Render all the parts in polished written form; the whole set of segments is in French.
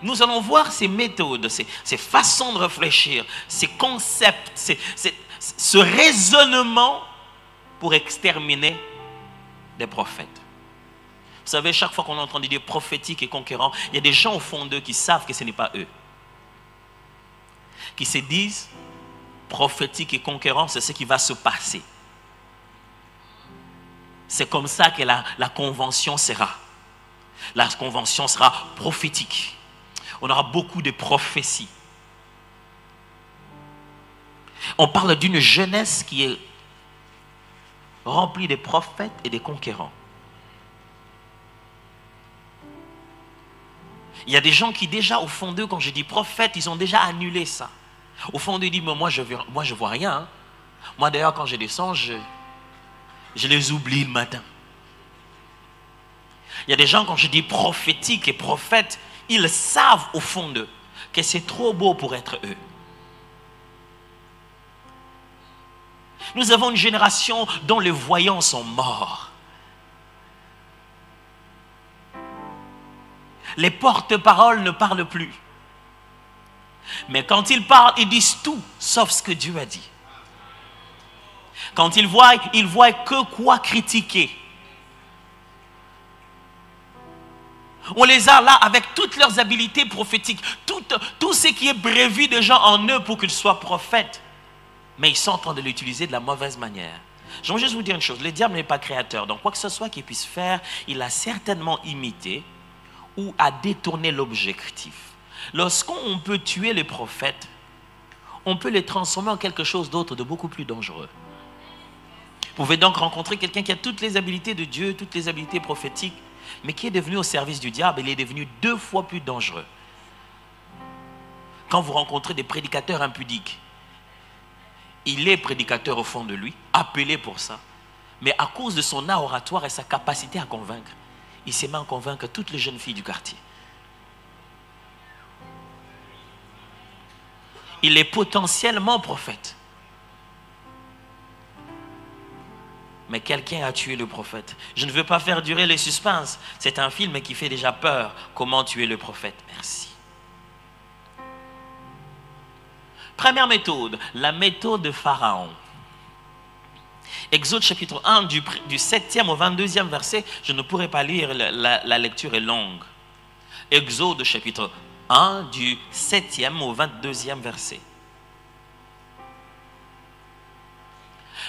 nous allons voir ces méthodes, ces façons de réfléchir, ces concepts, ce raisonnement pour exterminer des prophètes. Vous savez, chaque fois qu'on entend des dieux prophétiques et conquérants, il y a des gens au fond d'eux qui savent que ce n'est pas eux. Qui se disent prophétiques et conquérants, c'est ce qui va se passer. C'est comme ça que la convention sera. La convention sera prophétique. On aura beaucoup de prophéties. On parle d'une jeunesse qui est remplie de prophètes et de conquérants. Il y a des gens qui déjà au fond d'eux, quand je dis prophète, ils ont déjà annulé ça. Au fond d'eux, ils disent, mais moi je vois rien. Hein. Moi d'ailleurs quand je descends, je les oublie le matin. Il y a des gens, quand je dis prophétique et prophète, ils savent au fond d'eux que c'est trop beau pour être eux. Nous avons une génération dont les voyants sont morts. Les porte-paroles ne parlent plus. Mais quand ils parlent, ils disent tout, sauf ce que Dieu a dit. Quand ils voient que quoi critiquer. On les a là avec toutes leurs habiletés prophétiques, tout ce qui est prévu déjà en eux pour qu'ils soient prophètes. Mais ils sont en train de l'utiliser de la mauvaise manière. J'aimerais juste vous dire une chose, le diable n'est pas créateur. Donc quoi que ce soit qu'il puisse faire, il a certainement imité ou a détourné l'objectif. Lorsqu'on peut tuer les prophètes, on peut les transformer en quelque chose d'autre de beaucoup plus dangereux. Vous pouvez donc rencontrer quelqu'un qui a toutes les habiletés de Dieu, toutes les habiletés prophétiques, mais qui est devenu au service du diable, il est devenu 2 fois plus dangereux. Quand vous rencontrez des prédicateurs impudiques, il est prédicateur au fond de lui, appelé pour ça, mais à cause de son art oratoire et sa capacité à convaincre, il s'est mis à convaincre toutes les jeunes filles du quartier. Il est potentiellement prophète. Mais quelqu'un a tué le prophète. Je ne veux pas faire durer les suspens. C'est un film qui fait déjà peur. Comment tuer le prophète? Merci. Première méthode, la méthode de Pharaon. Exode chapitre 1, du 7e au 22e verset. Je ne pourrai pas lire, la lecture est longue. Exode chapitre 1, du 7e au 22e verset.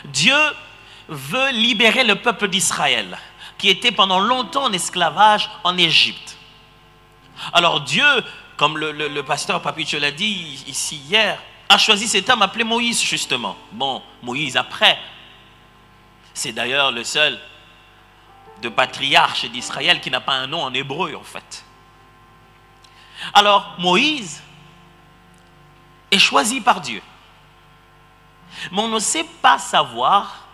Dieu veut libérer le peuple d'Israël, qui était pendant longtemps en esclavage en Égypte. Alors Dieu, comme le pasteur Papicho l'a dit ici hier, a choisi cet homme appelé Moïse justement. Bon, Moïse après, c'est d'ailleurs le seul de patriarche d'Israël qui n'a pas un nom en hébreu en fait. Alors Moïse est choisi par Dieu. Mais on ne sait pas savoir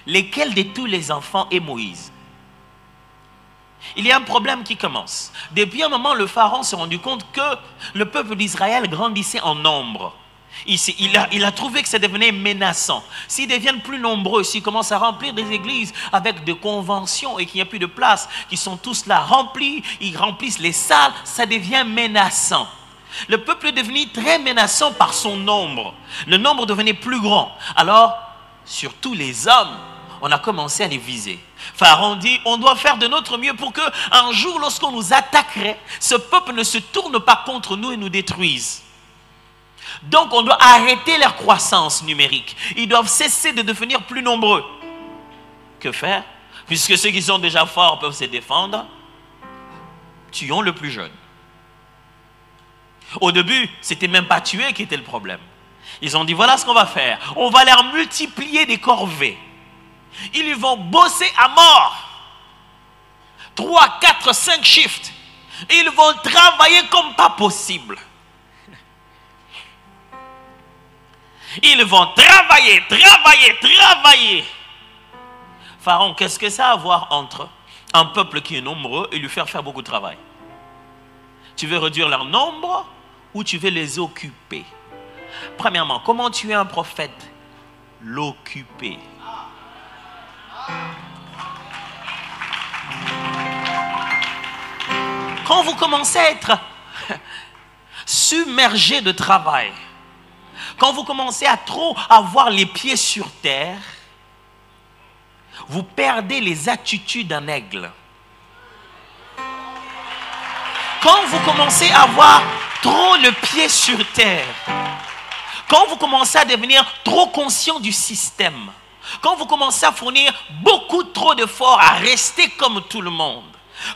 lesquels de tous les enfants est Moïse. Il y a un problème qui commence. Depuis un moment, le Pharaon s'est rendu compte que le peuple d'Israël grandissait en nombre. Il a trouvé que ça devenait menaçant. S'ils deviennent plus nombreux, s'ils commencent à remplir des églises avec des conventions et qu'il n'y a plus de place, qu'ils sont tous là remplis, ils remplissent les salles, ça devient menaçant. Le peuple est devenu très menaçant par son nombre. Le nombre devenait plus grand. Alors, surtout les hommes, on a commencé à les viser. Pharaon dit, on doit faire de notre mieux pour qu'un jour, lorsqu'on nous attaquerait, ce peuple ne se tourne pas contre nous et nous détruise. Donc, on doit arrêter leur croissance numérique. Ils doivent cesser de devenir plus nombreux. Que faire? Puisque ceux qui sont déjà forts peuvent se défendre, tuons le plus jeune. Au début, c'était même pas tuer qui était le problème. Ils ont dit, voilà ce qu'on va faire. On va leur multiplier des corvées. Ils vont bosser à mort. 3, 4, 5 shifts. Ils vont travailler comme pas possible. Ils vont travailler. Pharaon, qu'est-ce que ça a à voir entre un peuple qui est nombreux et lui faire beaucoup de travail? Tu veux réduire leur nombre ou tu veux les occuper? Premièrement, comment tuer un prophète? L'occuper. Quand vous commencez à être submergé de travail, quand vous commencez à trop avoir les pieds sur terre, vous perdez les attitudes d'un aigle. Quand vous commencez à avoir trop le pied sur terre, quand vous commencez à devenir trop conscient du système, quand vous commencez à fournir beaucoup trop d'efforts à rester comme tout le monde,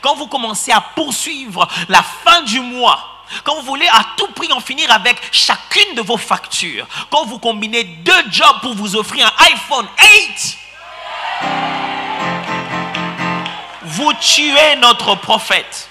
quand vous commencez à poursuivre la fin du mois, quand vous voulez à tout prix en finir avec chacune de vos factures, quand vous combinez 2 jobs pour vous offrir un iPhone 8, vous tuez notre prophète.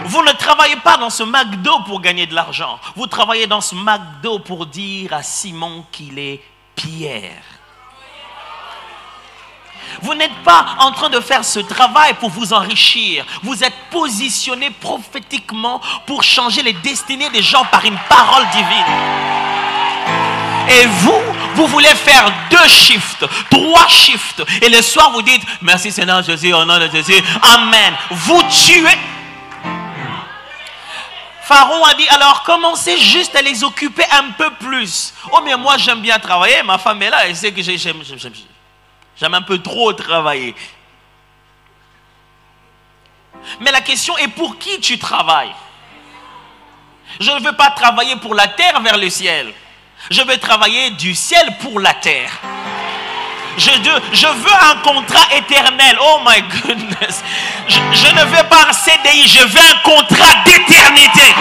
Vous ne travaillez pas dans ce McDo pour gagner de l'argent. Vous travaillez dans ce McDo pour dire à Simon qu'il est Pierre. Vous n'êtes pas en train de faire ce travail pour vous enrichir. Vous êtes positionné prophétiquement pour changer les destinées des gens par une parole divine. Et vous voulez faire 2 shifts, 3 shifts. Et le soir, vous dites, merci Seigneur Jésus, au nom de Jésus, Amen. Vous tuez. Pharaon a dit, alors commencez juste à les occuper un peu plus. Oh mais moi j'aime bien travailler, ma femme est là, elle sait que j'aime un peu trop travailler. Mais la question est pour qui tu travailles? Je ne veux pas travailler pour la terre vers le ciel. Je veux travailler du ciel pour la terre. Je veux un contrat éternel. Oh my goodness. Je ne veux pas un CDI, je veux un contrat d'éternité.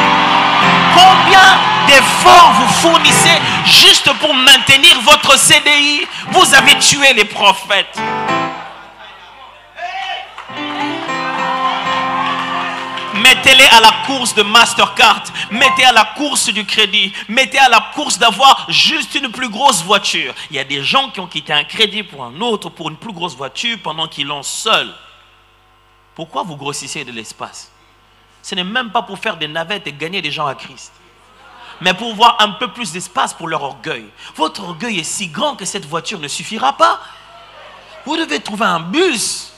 Combien d'efforts vous fournissez juste pour maintenir votre CDI? Vous avez tué les prophètes. Mettez-les à la course de Mastercard, mettez à la course du crédit, mettez à la course d'avoir juste une plus grosse voiture. Il y a des gens qui ont quitté un crédit pour un autre, pour une plus grosse voiture, pendant qu'ils l'ont seul. Pourquoi vous grossissez de l'espace? Ce n'est même pas pour faire des navettes et gagner des gens à Christ, mais pour avoir un peu plus d'espace pour leur orgueil. Votre orgueil est si grand que cette voiture ne suffira pas. Vous devez trouver un bus.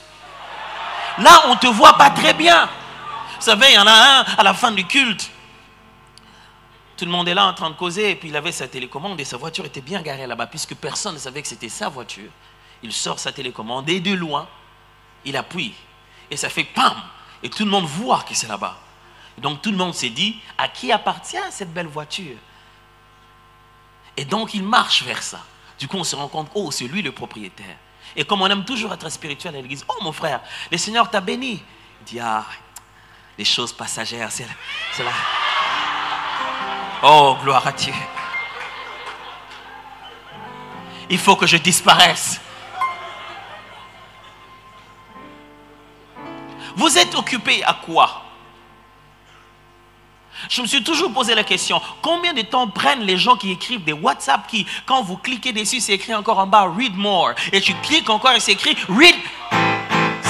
Là, on ne te voit pas très bien. Vous savez, il y en a un à la fin du culte. Tout le monde est là en train de causer. Et puis il avait sa télécommande et sa voiture était bien garée là-bas. Puisque personne ne savait que c'était sa voiture. Il sort sa télécommande et de loin, il appuie. Et ça fait pam. Et tout le monde voit que c'est là-bas. Donc tout le monde s'est dit, à qui appartient cette belle voiture? Et donc il marche vers ça. Du coup on se rend compte, oh c'est lui le propriétaire. Et comme on aime toujours être spirituel à l'église, oh mon frère, le Seigneur t'a béni. Il dit, ah, les choses passagères, c'est là. Oh, gloire à Dieu. Il faut que je disparaisse. Vous êtes occupé à quoi? Je me suis toujours posé la question, combien de temps prennent les gens qui écrivent des WhatsApp qui, quand vous cliquez dessus, c'est écrit encore en bas, read more. Et tu cliques encore et c'est écrit, read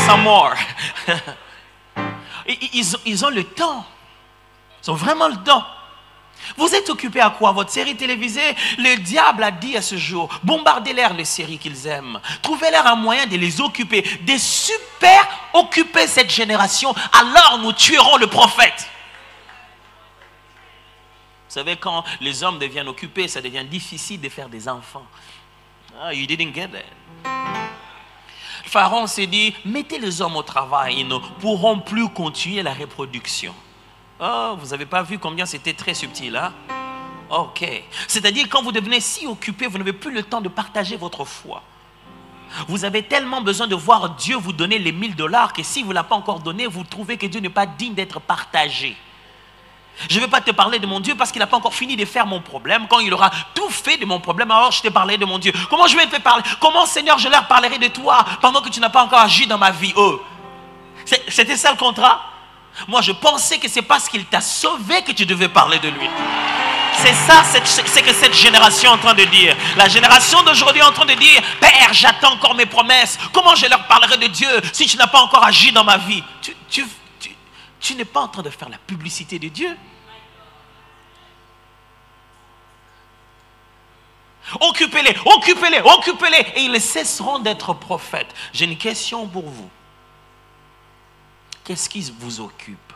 some more. Ils ont le temps. Ils ont vraiment le temps. Vous êtes occupé à quoi? Votre série télévisée? Le diable a dit à ce jour, bombardez-leur les séries qu'ils aiment. Trouvez-leur un moyen de les occuper, de super occuper cette génération. Alors nous tuerons le prophète. Vous savez, quand les hommes deviennent occupés, ça devient difficile de faire des enfants. Ah, you didn't get that. Pharaon s'est dit, mettez les hommes au travail, ils ne pourront plus continuer la reproduction. Oh, vous n'avez pas vu combien c'était très subtil, hein? Ok. C'est-à-dire, quand vous devenez si occupé, vous n'avez plus le temps de partager votre foi. Vous avez tellement besoin de voir Dieu vous donner les $1000 que si vous ne l'avez pas encore donné, vous trouvez que Dieu n'est pas digne d'être partagé. Je ne vais pas te parler de mon Dieu parce qu'il n'a pas encore fini de faire mon problème. Quand il aura tout fait de mon problème, alors je te parlerai de mon Dieu. Comment je vais te parler? Comment, Seigneur, je leur parlerai de toi pendant que tu n'as pas encore agi dans ma vie? Oh. C'était ça le contrat? Moi, je pensais que c'est parce qu'il t'a sauvé que tu devais parler de lui. C'est ça, c'est que cette génération est en train de dire. La génération d'aujourd'hui est en train de dire, Père, j'attends encore mes promesses. Comment je leur parlerai de Dieu si tu n'as pas encore agi dans ma vie? Tu n'es pas en train de faire la publicité de Dieu. Occupez-les, occupez-les, occupez-les. Et ils cesseront d'être prophètes. J'ai une question pour vous. Qu'est-ce qui vous occupe?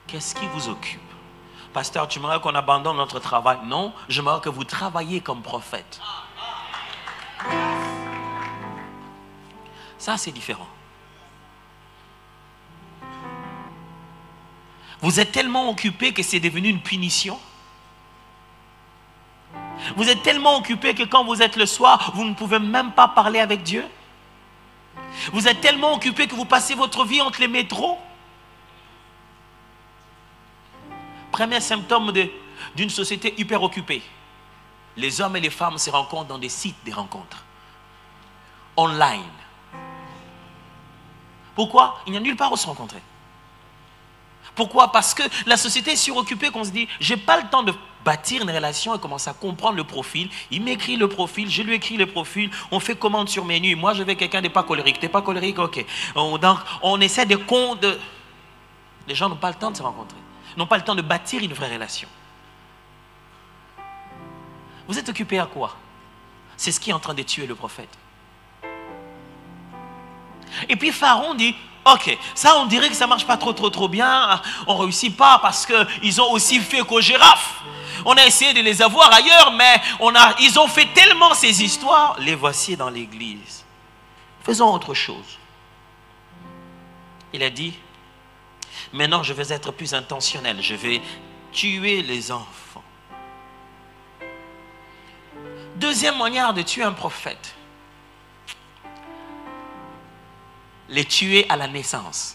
Qu'est-ce qui vous occupe? Pasteur, tu m'aimerais qu'on abandonne notre travail? Non, j'aimerais que vous travailliez comme prophète. Ça, c'est différent. Vous êtes tellement occupé que c'est devenu une punition. Vous êtes tellement occupé que quand vous êtes le soir, vous ne pouvez même pas parler avec Dieu. Vous êtes tellement occupé que vous passez votre vie entre les métros. Premier symptôme d'une société hyper occupée. Les hommes et les femmes se rencontrent dans des sites de rencontres. Online. Pourquoi? Il n'y a nulle part où se rencontrer. Pourquoi? Parce que la société est suroccupée qu'on se dit, j'ai pas le temps de bâtir une relation et commencer à comprendre le profil. Il m'écrit le profil, je lui écris le profil, on fait commande sur menu. Moi, je veux quelqu'un de pas colérique. T'es pas colérique? Ok. Donc, on essaie de... Les gens n'ont pas le temps de se rencontrer. N'ont pas le temps de bâtir une vraie relation. Vous êtes occupé à quoi? C'est ce qui est en train de tuer le prophète. Et puis Pharaon dit, ok, ça on dirait que ça marche pas trop bien, on réussit pas parce qu'ils ont aussi fait qu'aux girafes. On a essayé de les avoir ailleurs, mais ils ont fait tellement ces histoires, les voici dans l'église. Faisons autre chose. Il a dit, maintenant je vais être plus intentionnel, je vais tuer les enfants. Deuxième manière de tuer un prophète. Les tuer à la naissance.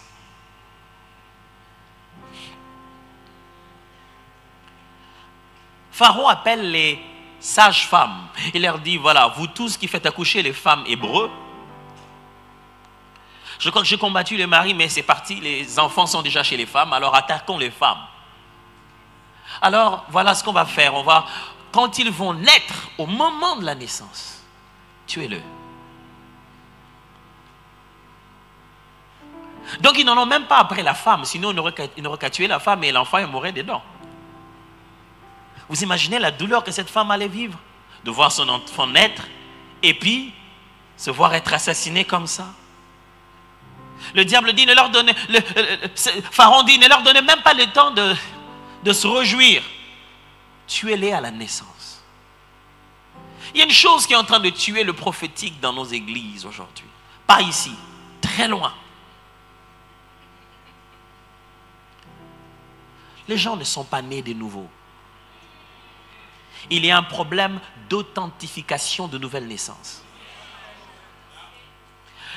Pharaon appelle les sages-femmes. Il leur dit, voilà, vous tous qui faites accoucher les femmes hébreux, je crois que j'ai combattu les maris, mais c'est parti, les enfants sont déjà chez les femmes, alors attaquons les femmes. Alors, voilà ce qu'on va faire. Quand ils vont naître, au moment de la naissance, tuez-le. Donc ils n'en ont même pas après la femme, sinon ils n'auraient qu'à tuer la femme et l'enfant il mourrait dedans. Vous imaginez la douleur que cette femme allait vivre, de voir son enfant naître et puis se voir être assassiné comme ça. Le diable dit, Pharaon dit, ne leur donnez même pas le temps de se réjouir. Tuez-les à la naissance. Il y a une chose qui est en train de tuer le prophétique dans nos églises aujourd'hui. Pas ici, très loin. Les gens ne sont pas nés de nouveau. Il y a un problème d'authentification de nouvelles naissances.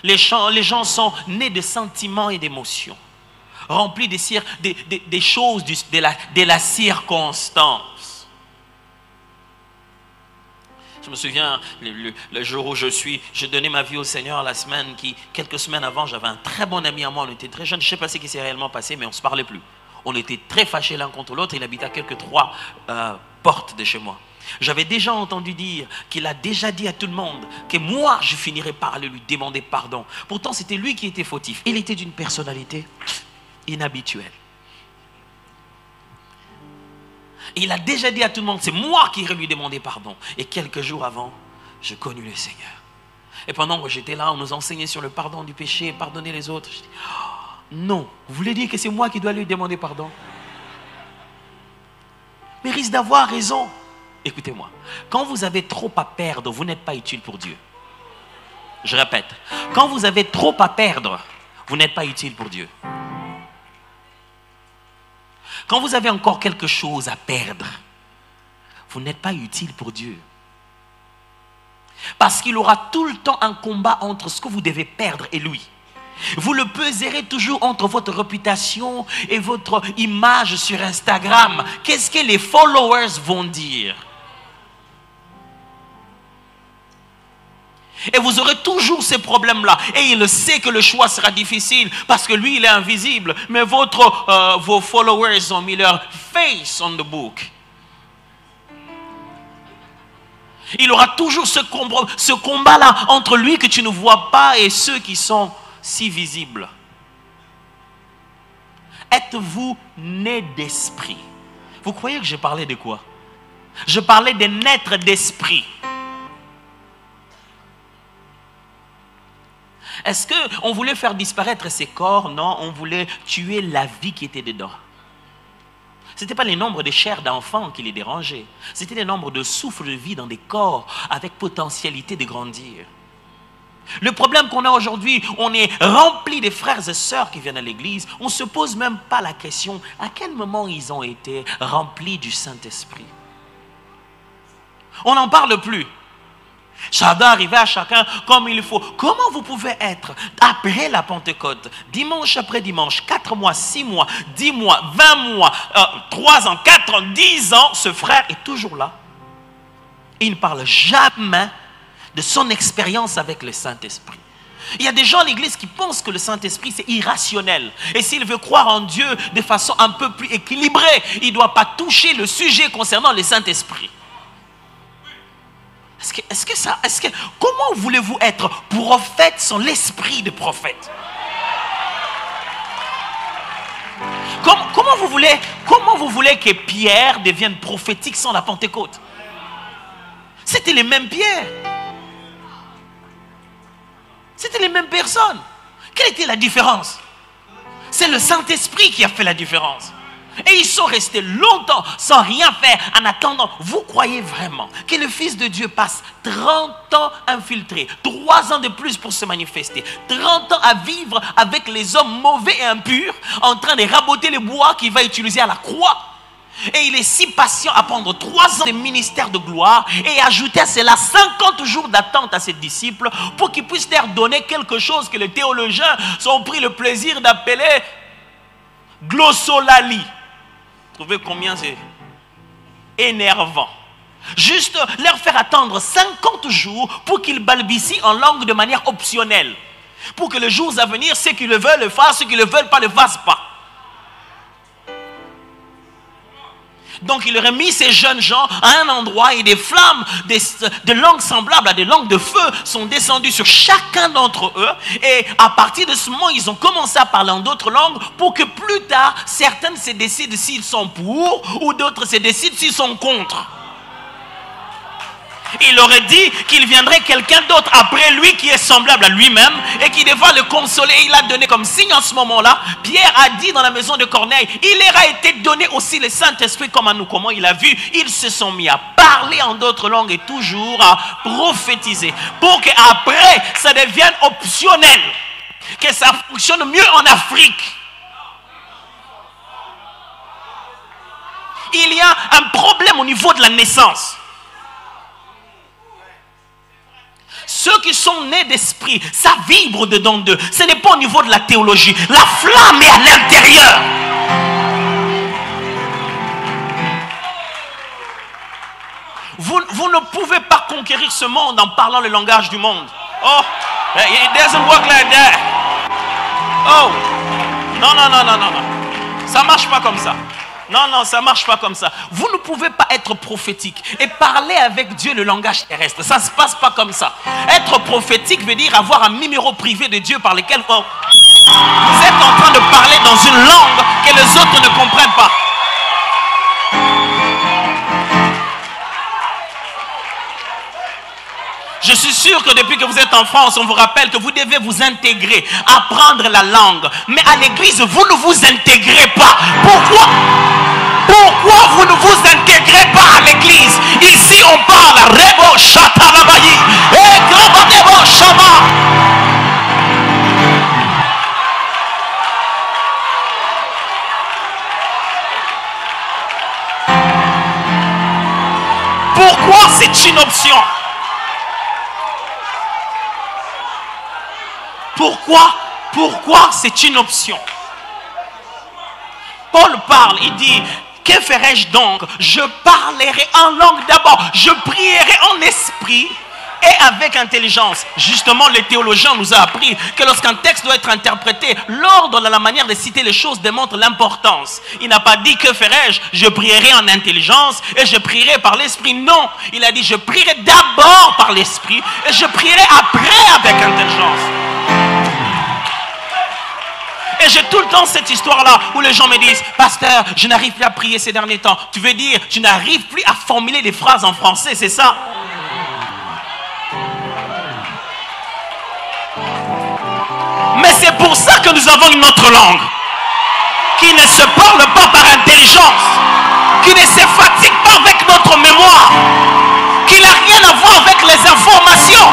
Les gens sont nés de sentiments et d'émotions, remplis des choses de la circonstance. Je me souviens, le jour où j'ai donné ma vie au Seigneur, quelques semaines avant, j'avais un très bon ami à moi, on était très jeunes, je ne sais pas ce qui s'est réellement passé, mais on ne se parlait plus. On était très fâchés l'un contre l'autre. Il habitait à quelques 3 portes de chez moi. J'avais déjà entendu dire qu'il a déjà dit à tout le monde que moi, je finirais par lui demander pardon. Pourtant, c'était lui qui était fautif. Il était d'une personnalité inhabituelle. Il a déjà dit à tout le monde, c'est moi qui irais lui demander pardon. Et quelques jours avant, je connus le Seigneur. Et pendant que j'étais là, on nous enseignait sur le pardon du péché, pardonner les autres. Je dis, non, vous voulez dire que c'est moi qui dois lui demander pardon? Mais il risque d'avoir raison. Écoutez-moi, quand vous avez trop à perdre, vous n'êtes pas utile pour Dieu. Je répète, quand vous avez trop à perdre, vous n'êtes pas utile pour Dieu. Quand vous avez encore quelque chose à perdre, vous n'êtes pas utile pour Dieu. Parce qu'il aura tout le temps un combat entre ce que vous devez perdre et lui. Vous le peserez toujours entre votre réputation et votre image sur Instagram. Qu'est-ce que les followers vont dire? Et vous aurez toujours ces problèmes-là. Et il sait que le choix sera difficile parce que lui, il est invisible. Mais vos followers ont mis leur face on the book. Il aura toujours ce combat-là entre lui que tu ne vois pas et ceux qui sont si visibles. Êtes-vous né d'esprit? Vous croyez que j'ai parlé de quoi? Je parlais de naître d'esprit. Est-ce qu'on voulait faire disparaître ces corps? Non, on voulait tuer la vie qui était dedans. Ce n'était pas le nombre de chairs d'enfants qui les dérangeait. C'était le nombre de souffles de vie dans des corps avec potentialité de grandir. Le problème qu'on a aujourd'hui, on est rempli de frères et sœurs qui viennent à l'église. On ne se pose même pas la question à quel moment ils ont été remplis du Saint-Esprit. On n'en parle plus. Ça doit arriver à chacun comme il faut. Comment vous pouvez être après la Pentecôte, dimanche après dimanche, 4 mois, 6 mois, 10 mois, 20 mois, 3 ans, 4 ans, 10 ans, ce frère est toujours là. Il ne parle jamais de son expérience avec le Saint-Esprit. Il y a des gens à l'église qui pensent que le Saint-Esprit c'est irrationnel. Et s'il veut croire en Dieu de façon un peu plus équilibrée, il ne doit pas toucher le sujet concernant le Saint-Esprit. Comment voulez-vous être prophète sans l'esprit de prophète? Comment vous voulez que Pierre devienne prophétique sans la Pentecôte? C'était les mêmes Pierre. C'était les mêmes personnes. Quelle était la différence? C'est le Saint-Esprit qui a fait la différence. Et ils sont restés longtemps sans rien faire en attendant. Vous croyez vraiment que le Fils de Dieu passe 30 ans infiltré, 3 ans de plus pour se manifester, 30 ans à vivre avec les hommes mauvais et impurs, en train de raboter les bois qu'il va utiliser à la croix? Et il est si patient à prendre 3 ans de ministère de gloire et ajouter à cela 50 jours d'attente à ses disciples pour qu'ils puissent leur donner quelque chose que les théologiens ont pris le plaisir d'appeler glossolalie. Vous trouvez combien c'est énervant? Juste leur faire attendre 50 jours pour qu'ils balbutient en langue de manière optionnelle. Pour que les jours à venir, ceux qui le veulent le fassent, ceux qui ne le veulent pas le fassent pas. Donc il aurait mis ces jeunes gens à un endroit et des flammes de langues semblables à des langues de feu sont descendues sur chacun d'entre eux. Et à partir de ce moment, ils ont commencé à parler en d'autres langues pour que plus tard, certains se décident s'ils sont pour ou d'autres se décident s'ils sont contre. Il aurait dit qu'il viendrait quelqu'un d'autre après lui qui est semblable à lui-même et qui devra le consoler. Il a donné comme signe en ce moment-là. Pierre a dit dans la maison de Corneille, il leur a été donné aussi le Saint-Esprit comme à nous. Comment il a vu? Ils se sont mis à parler en d'autres langues et toujours à prophétiser. Pour qu'après, ça devienne optionnel. Que ça fonctionne mieux en Afrique. Il y a un problème au niveau de la naissance. Ceux qui sont nés d'esprit, ça vibre dedans d'eux. Ce n'est pas au niveau de la théologie. La flamme est à l'intérieur. Vous ne pouvez pas conquérir ce monde en parlant le langage du monde. Oh, it doesn't work like that. Oh, non. Ça ne marche pas comme ça. Non, ça ne marche pas comme ça. Vous ne pouvez pas être prophétique et parler avec Dieu le langage terrestre. Ça ne se passe pas comme ça. Être prophétique veut dire avoir un numéro privé de Dieu par lequel vous êtes en train de parler dans une langue que les autres ne comprennent pas. Je suis sûr que depuis que vous êtes en France, on vous rappelle que vous devez vous intégrer, apprendre la langue. Mais à l'église, vous ne vous intégrez pas. Pourquoi vous ne vous intégrez pas à l'église? Ici, on parle Rebo Chatalabayi et Grabadebo Shama. Pourquoi c'est une option? Pourquoi c'est une option? Paul parle, il dit, que ferai-je donc? Je parlerai en langue d'abord, je prierai en esprit et avec intelligence. Justement, les théologiens nous ont appris que lorsqu'un texte doit être interprété, l'ordre dans la manière de citer les choses démontre l'importance. Il n'a pas dit que ferai-je? Je prierai en intelligence et je prierai par l'esprit. Non, il a dit je prierai d'abord par l'esprit et je prierai après avec intelligence. Et j'ai tout le temps cette histoire-là où les gens me disent, pasteur, je n'arrive plus à prier ces derniers temps. Tu veux dire, tu n'arrives plus à formuler des phrases en français, c'est ça? Mais c'est pour ça que nous avons une autre langue qui ne se parle pas par intelligence, qui ne se fatigue pas avec notre mémoire, qui n'a rien à voir avec les informations.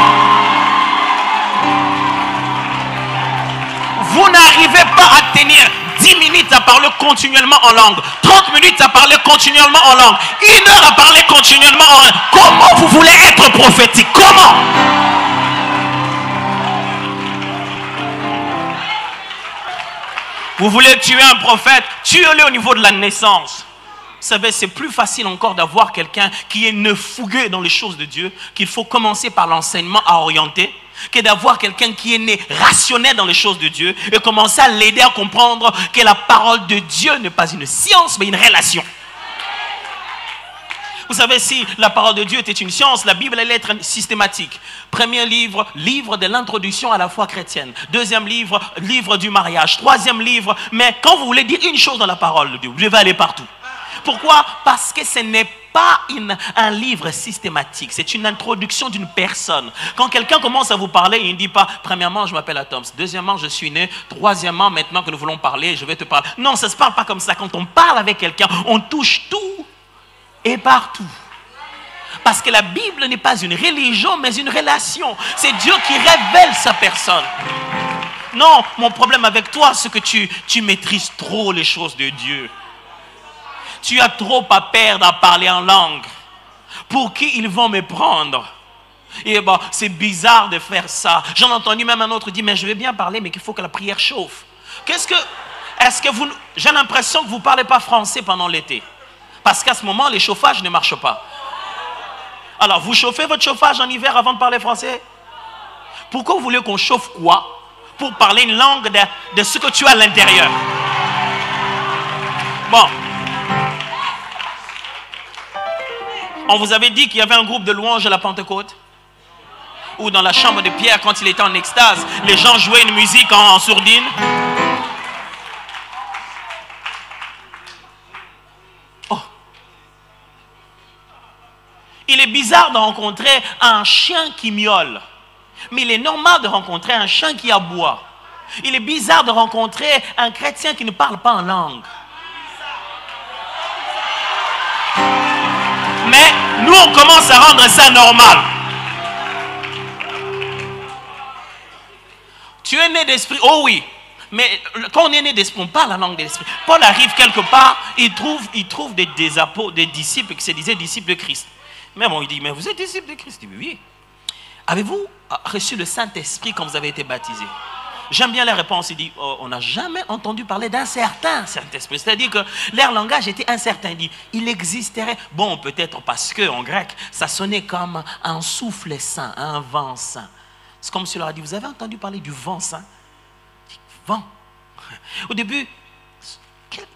Vous n'arrivez pas à tenir 10 minutes à parler continuellement en langue, 30 minutes à parler continuellement en langue, 1 heure à parler continuellement en langue. Comment vous voulez être prophétique? Comment? Vous voulez tuer un prophète? Tuez-le au niveau de la naissance. Vous savez, c'est plus facile encore d'avoir quelqu'un qui est nefougueux dans les choses de Dieu, qu'il faut commencer par l'enseignement à orienter, que d'avoir quelqu'un qui est né rationnel dans les choses de Dieu et commencer à l'aider à comprendre que la parole de Dieu n'est pas une science, mais une relation. Vous savez, si la parole de Dieu était une science, la Bible allait être systématique. Premier livre, livre de l'introduction à la foi chrétienne. Deuxième livre, livre du mariage. Troisième livre, mais quand vous voulez dire une chose dans la parole de Dieu, vous devez aller partout. Pourquoi? Parce que ce n'est pas un livre systématique, c'est une introduction d'une personne. Quand quelqu'un commence à vous parler, il ne dit pas, premièrement, je m'appelle Atoms, deuxièmement, je suis né, troisièmement, maintenant que nous voulons parler, je vais te parler. Non, ça ne se parle pas comme ça. Quand on parle avec quelqu'un, on touche tout et partout. Parce que la Bible n'est pas une religion, mais une relation. C'est Dieu qui révèle sa personne. Non, mon problème avec toi, c'est que tu maîtrises trop les choses de Dieu. Tu as trop à perdre à parler en langue. Pour qui ils vont me prendre? Et bon, c'est bizarre de faire ça. J'en ai entendu même un autre dire, mais je vais bien parler, mais qu'il faut que la prière chauffe. Est-ce que vous... J'ai l'impression que vous ne parlez pas français pendant l'été. Parce qu'à ce moment, les chauffages ne marchent pas. Alors, vous chauffez votre chauffage en hiver avant de parler français? Pourquoi vous voulez qu'on chauffe quoi? Pour parler une langue de ce que tu as à l'intérieur. Bon. On vous avait dit qu'il y avait un groupe de louanges à la Pentecôte? Ou dans la chambre de Pierre, quand il était en extase, les gens jouaient une musique en sourdine? Oh! Il est bizarre de rencontrer un chien qui miaule. Mais il est normal de rencontrer un chien qui aboie. Il est bizarre de rencontrer un chrétien qui ne parle pas en langue. Mais nous, on commence à rendre ça normal. Tu es né d'esprit, oh oui. Mais quand on est né d'esprit, on parle la langue de l'esprit. Paul arrive quelque part, il trouve des disciples qui se disaient disciples de Christ. Mais bon, il dit, mais vous êtes disciples de Christ? Il dit, oui. Avez-vous reçu le Saint-Esprit quand vous avez été baptisé? J'aime bien la réponse. Il dit, oh, on n'a jamais entendu parler d'un certain Saint-Esprit. C'est-à-dire que leur langage était incertain. Il dit, il existerait, bon, peut-être parce que en grec, ça sonnait comme un souffle saint, un vent saint. C'est comme si on leur a dit, vous avez entendu parler du vent saint? Vent. Au début,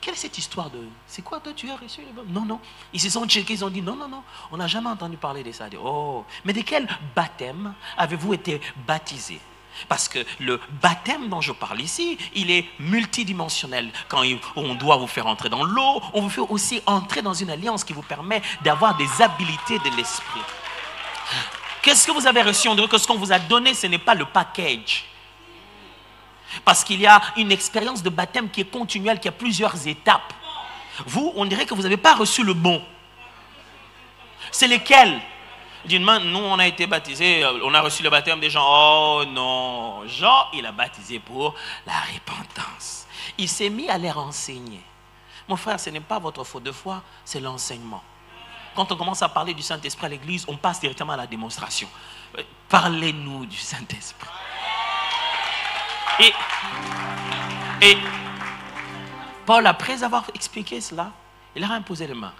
quelle est cette histoire de... C'est quoi, toi, tu as reçu le vent? Non, non. Ils se sont checkés, ils ont dit, non, non, non, on n'a jamais entendu parler de ça. Dit, oh, mais de quel baptême avez-vous été baptisé? Parce que le baptême dont je parle ici, il est multidimensionnel. Quand on doit vous faire entrer dans l'eau, on vous fait aussi entrer dans une alliance qui vous permet d'avoir des habiletés de l'esprit. Qu'est-ce que vous avez reçu? On dirait que ce qu'on vous a donné, ce n'est pas le package. Parce qu'il y a une expérience de baptême qui est continuelle, qui a plusieurs étapes. Vous, on dirait que vous n'avez pas reçu le bon. C'est lequel? D'une main, nous, on a été baptisés, on a reçu le baptême des gens. Oh non, Jean, il a baptisé pour la repentance. Il s'est mis à les renseigner. Mon frère, ce n'est pas votre faute de foi, c'est l'enseignement. Quand on commence à parler du Saint-Esprit à l'église, on passe directement à la démonstration. Parlez-nous du Saint-Esprit. Et Paul, après avoir expliqué cela, il leur a imposé les mains.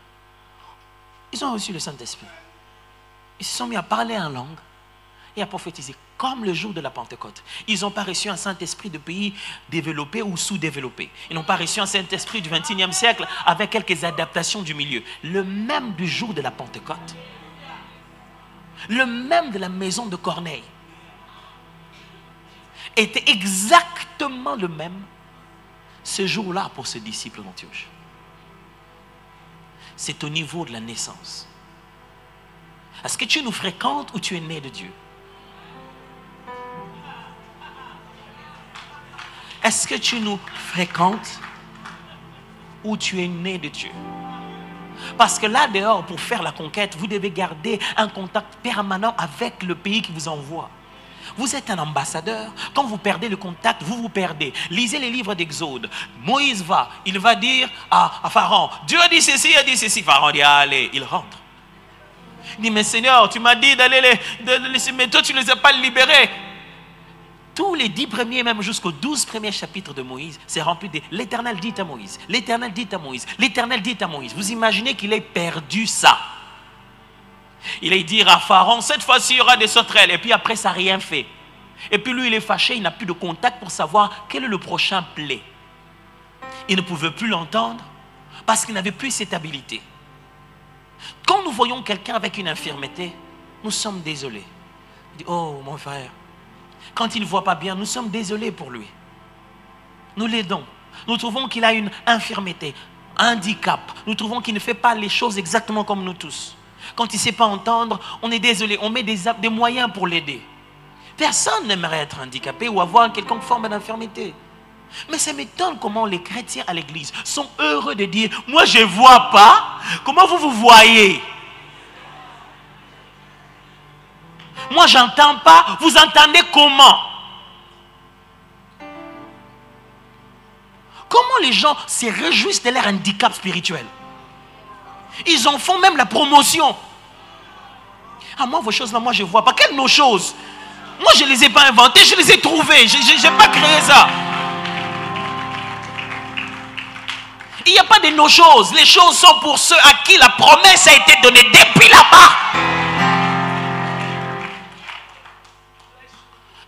Ils ont reçu le Saint-Esprit. Ils se sont mis à parler en langue et à prophétiser, comme le jour de la Pentecôte. Ils n'ont pas reçu un Saint-Esprit de pays développés ou sous-développés. Ils n'ont pas reçu un Saint-Esprit du XXIe siècle avec quelques adaptations du milieu. Le même du jour de la Pentecôte. Le même de la maison de Corneille. Était exactement le même Ce jour-là, pour ce disciple d'Antioche, c'est au niveau de la naissance. Est-ce que tu nous fréquentes ou tu es né de Dieu? Est-ce que tu nous fréquentes ou tu es né de Dieu? Parce que là dehors, pour faire la conquête, vous devez garder un contact permanent avec le pays qui vous envoie. Vous êtes un ambassadeur. Quand vous perdez le contact, vous vous perdez. Lisez les livres d'Exode. Moïse va, il va dire à Pharaon, Dieu a dit ceci, a dit ceci. Pharaon dit, allez, il rentre. Il dit, mais Seigneur, tu m'as dit d'aller mais toi tu ne les as pas libérés. Tous les 10 premiers, même jusqu'aux 12 premiers chapitres de Moïse, c'est rempli de l'Éternel dit à Moïse, l'Éternel dit à Moïse, l'Éternel dit à Moïse. Vous imaginez qu'il ait perdu ça. Il allait dire à Pharaon, cette fois-ci il y aura des sauterelles. Et puis après ça n'a rien fait. Et puis lui il est fâché, il n'a plus de contact pour savoir quel est le prochain plaid. Il ne pouvait plus l'entendre parce qu'il n'avait plus cette habilité. Quand nous voyons quelqu'un avec une infirmité, nous sommes désolés. Il dit, oh mon frère, quand il ne voit pas bien, nous sommes désolés pour lui. Nous l'aidons. Nous trouvons qu'il a une infirmité, un handicap. Nous trouvons qu'il ne fait pas les choses exactement comme nous tous. Quand il ne sait pas entendre, on est désolé. On met des moyens pour l'aider. Personne n'aimerait être handicapé ou avoir quelconque forme d'infirmité. Mais ça m'étonne comment les chrétiens à l'église sont heureux de dire « Moi, je ne vois pas. Comment vous voyez? Moi, je n'entends pas. Vous entendez comment ?» Comment les gens se réjouissent de leur handicap spirituel? Ils en font même la promotion. Ah, moi, vos choses là, moi, je ne vois pas. Quelles nos choses? Moi, je ne les ai pas inventées, je les ai trouvées. Je n'ai pas créé ça. Il n'y a pas de nos choses. Les choses sont pour ceux à qui la promesse a été donnée depuis là-bas.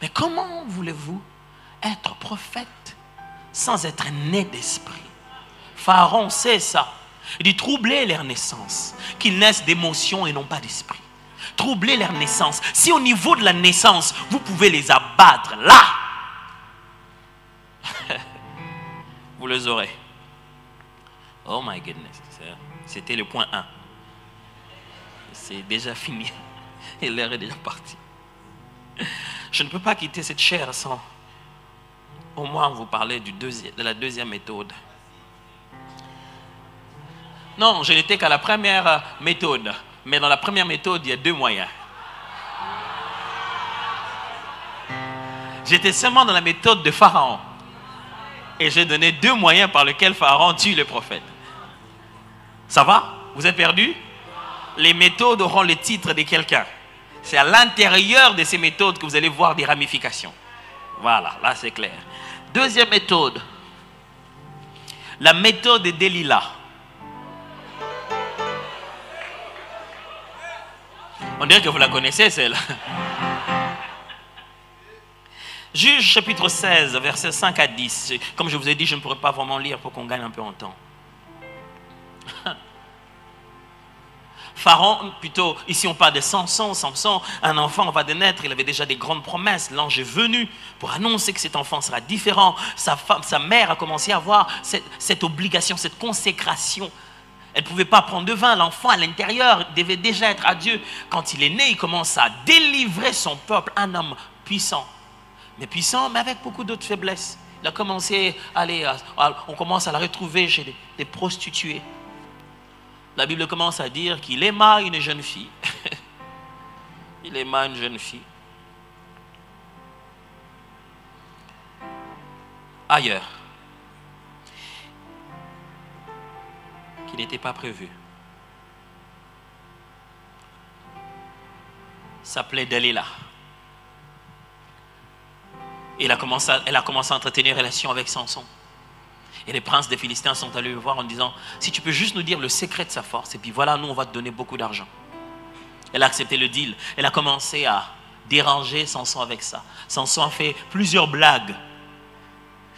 Mais comment voulez-vous être prophète sans être né d'esprit? Pharaon sait ça. Il dit troubler leur naissance, qu'ils naissent d'émotions et non pas d'esprit. Troubler leur naissance. Si au niveau de la naissance, vous pouvez les abattre là, vous les aurez. Oh my goodness. C'était le point 1. C'est déjà fini. Et l'heure est déjà partie. Je ne peux pas quitter cette chaire sans au moins vous parler de la deuxième méthode. Non, je n'étais qu'à la première méthode. Mais dans la première méthode, il y a 2 moyens. J'étais seulement dans la méthode de Pharaon. Et j'ai donné 2 moyens par lesquels Pharaon tue les prophètes. Ça va? Vous êtes perdus? Les méthodes auront le titre de quelqu'un. C'est à l'intérieur de ces méthodes que vous allez voir des ramifications. Voilà, là c'est clair. Deuxième méthode. La méthode de Delilah. On dirait que vous la connaissez, celle-là. Juge chapitre 16, versets 5 à 10. Comme je vous ai dit, je ne pourrais pas vraiment lire pour qu'on gagne un peu en temps. Pharaon, plutôt, ici on parle de Samson. Samson, un enfant va de naître, il avait déjà des grandes promesses. L'ange est venu pour annoncer que cet enfant sera différent. Sa femme, sa mère a commencé à avoir cette obligation, cette consécration. Elle ne pouvait pas prendre de vin. L'enfant à l'intérieur devait déjà être à Dieu. Quand il est né, il commence à délivrer son peuple, un homme puissant. Mais puissant, mais avec beaucoup d'autres faiblesses. Il a commencé à aller, on commence à la retrouver chez des prostituées. La Bible commence à dire qu'il aima une jeune fille. Il aima une jeune fille. Ailleurs. Qui n'était pas prévu. S'appelait Delilah. Et elle a commencé à entretenir une relation avec Samson. Et les princes des Philistins sont allés le voir en disant, si tu peux juste nous dire le secret de sa force, et puis voilà, nous on va te donner beaucoup d'argent. Elle a accepté le deal. Elle a commencé à déranger Samson avec ça. Samson a fait plusieurs blagues.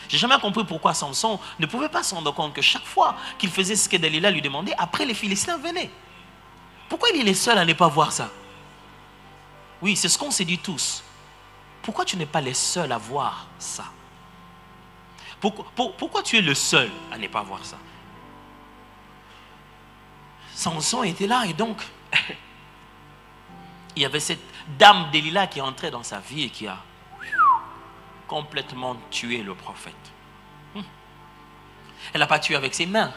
J'ai jamais compris pourquoi Samson ne pouvait pas se rendre compte que chaque fois qu'il faisait ce que Delilah lui demandait, après les Philistins venaient. Pourquoi il est le seul à ne pas voir ça? Oui, c'est ce qu'on s'est dit tous. Pourquoi tu n'es pas le seul à voir ça? Pourquoi tu es le seul à ne pas voir ça? Samson était là et donc, il y avait cette dame Delilah qui entrait dans sa vie et qui a complètement tué le prophète. Elle n'a pas tué avec ses mains.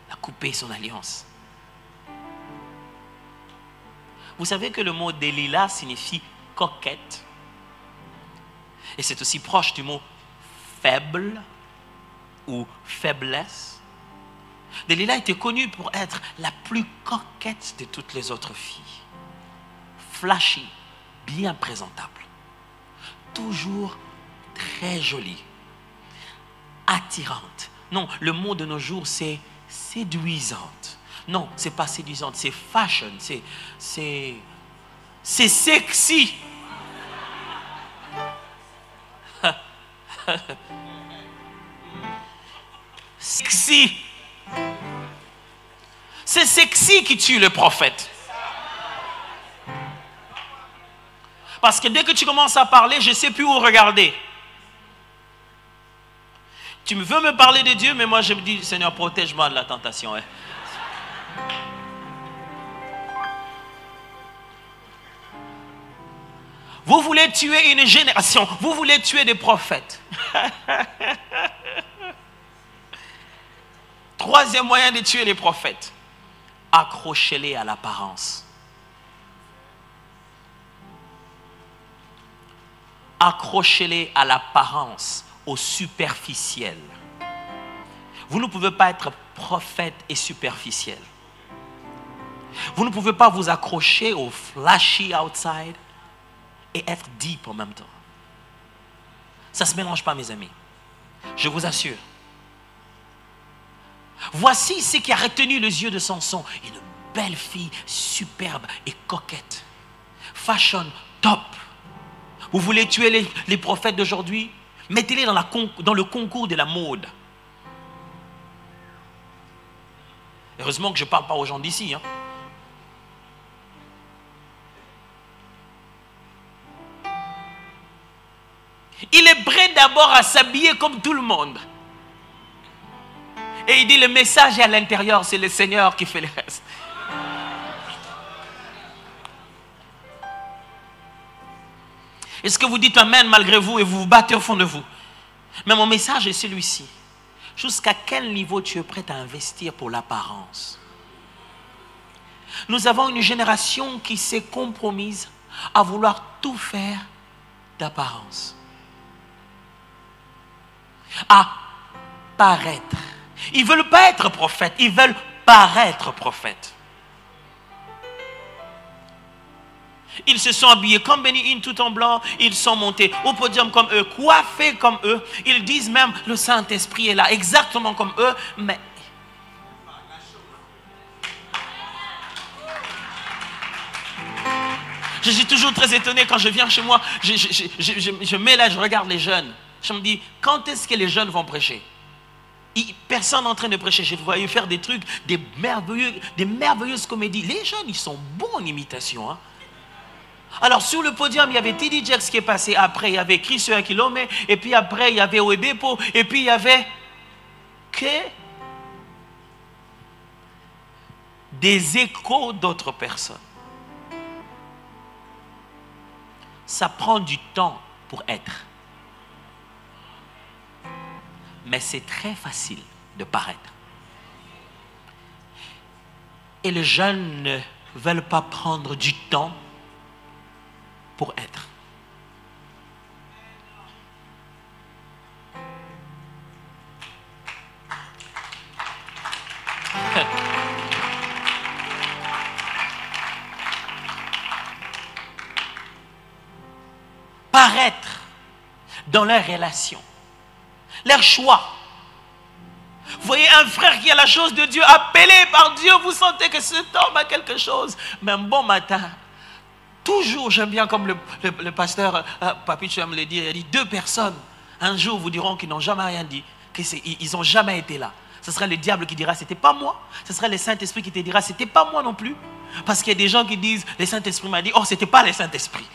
Elle a coupé son alliance. Vous savez que le mot Delilah signifie coquette. Et c'est aussi proche du mot faible ou faiblesse. Delilah était connue pour être la plus coquette de toutes les autres filles. Flashy, bien présentable. Toujours très jolie. Attirante. Non, le mot de nos jours, c'est séduisante. Non, c'est pas séduisante, c'est fashion, c'est sexy. Sexy. C'est sexy qui tue le prophète. Parce que dès que tu commences à parler, je ne sais plus où regarder. Tu veux me parler de Dieu, mais moi je me dis, Seigneur, protège-moi de la tentation. Hein. Vous voulez tuer une génération, vous voulez tuer des prophètes. Troisième moyen de tuer les prophètes, accrochez-les à l'apparence. Accrochez-les à l'apparence, au superficiel. Vous ne pouvez pas être prophète et superficiel. Vous ne pouvez pas vous accrocher au flashy outside et être deep en même temps. Ça ne se mélange pas, mes amis. Je vous assure. Voici ce qui a retenu les yeux de Samson. Une belle fille superbe et coquette. Fashion top. Vous voulez tuer les prophètes d'aujourd'hui? Mettez-les dans le concours de la mode. Heureusement que je ne parle pas aux gens d'ici. Hein. Il est prêt d'abord à s'habiller comme tout le monde. Et il dit, le message est à l'intérieur, c'est le Seigneur qui fait le reste. Est-ce que vous dites Amen malgré vous et vous vous battez au fond de vous? Mais mon message est celui-ci. Jusqu'à quel niveau tu es prêt à investir pour l'apparence? Nous avons une génération qui s'est compromise à vouloir tout faire d'apparence. À paraître. Ils ne veulent pas être prophètes, ils veulent paraître prophètes. Ils se sont habillés comme Benny Hinn tout en blanc. Ils sont montés au podium comme eux, coiffés comme eux. Ils disent même le Saint-Esprit est là, exactement comme eux. Mais je suis toujours très étonné quand je viens chez moi. Je mets là, je regarde les jeunes. Je me dis, quand est-ce que les jeunes vont prêcher? Personne n'est en train de prêcher. Je voyais faire des trucs, des merveilleuses comédies. Les jeunes, ils sont bons en imitation. Hein? Alors, sur le podium, il y avait T.D. Jakes qui est passé. Après, il y avait Chris Kilome. Et puis après, il y avait Oedepo. Et puis, il y avait des échos d'autres personnes. Ça prend du temps pour être. Mais c'est très facile de paraître. Et les jeunes ne veulent pas prendre du temps pour être. Paraître dans leurs relations, leurs choix. Vous voyez un frère qui a la chose de Dieu, appelé par Dieu, vous sentez que cet homme a quelque chose. Mais un bon matin, toujours, j'aime bien comme le pasteur Papi, tu vas me le dire, il a dit 2 personnes, un jour vous diront qu'ils n'ont jamais rien dit, qu'ils n'ont jamais été là. Ce sera le diable qui dira, c'était pas moi. Ce sera le Saint-Esprit qui te dira, c'était pas moi non plus. Parce qu'il y a des gens qui disent, le Saint-Esprit m'a dit, oh, c'était pas le Saint-Esprit.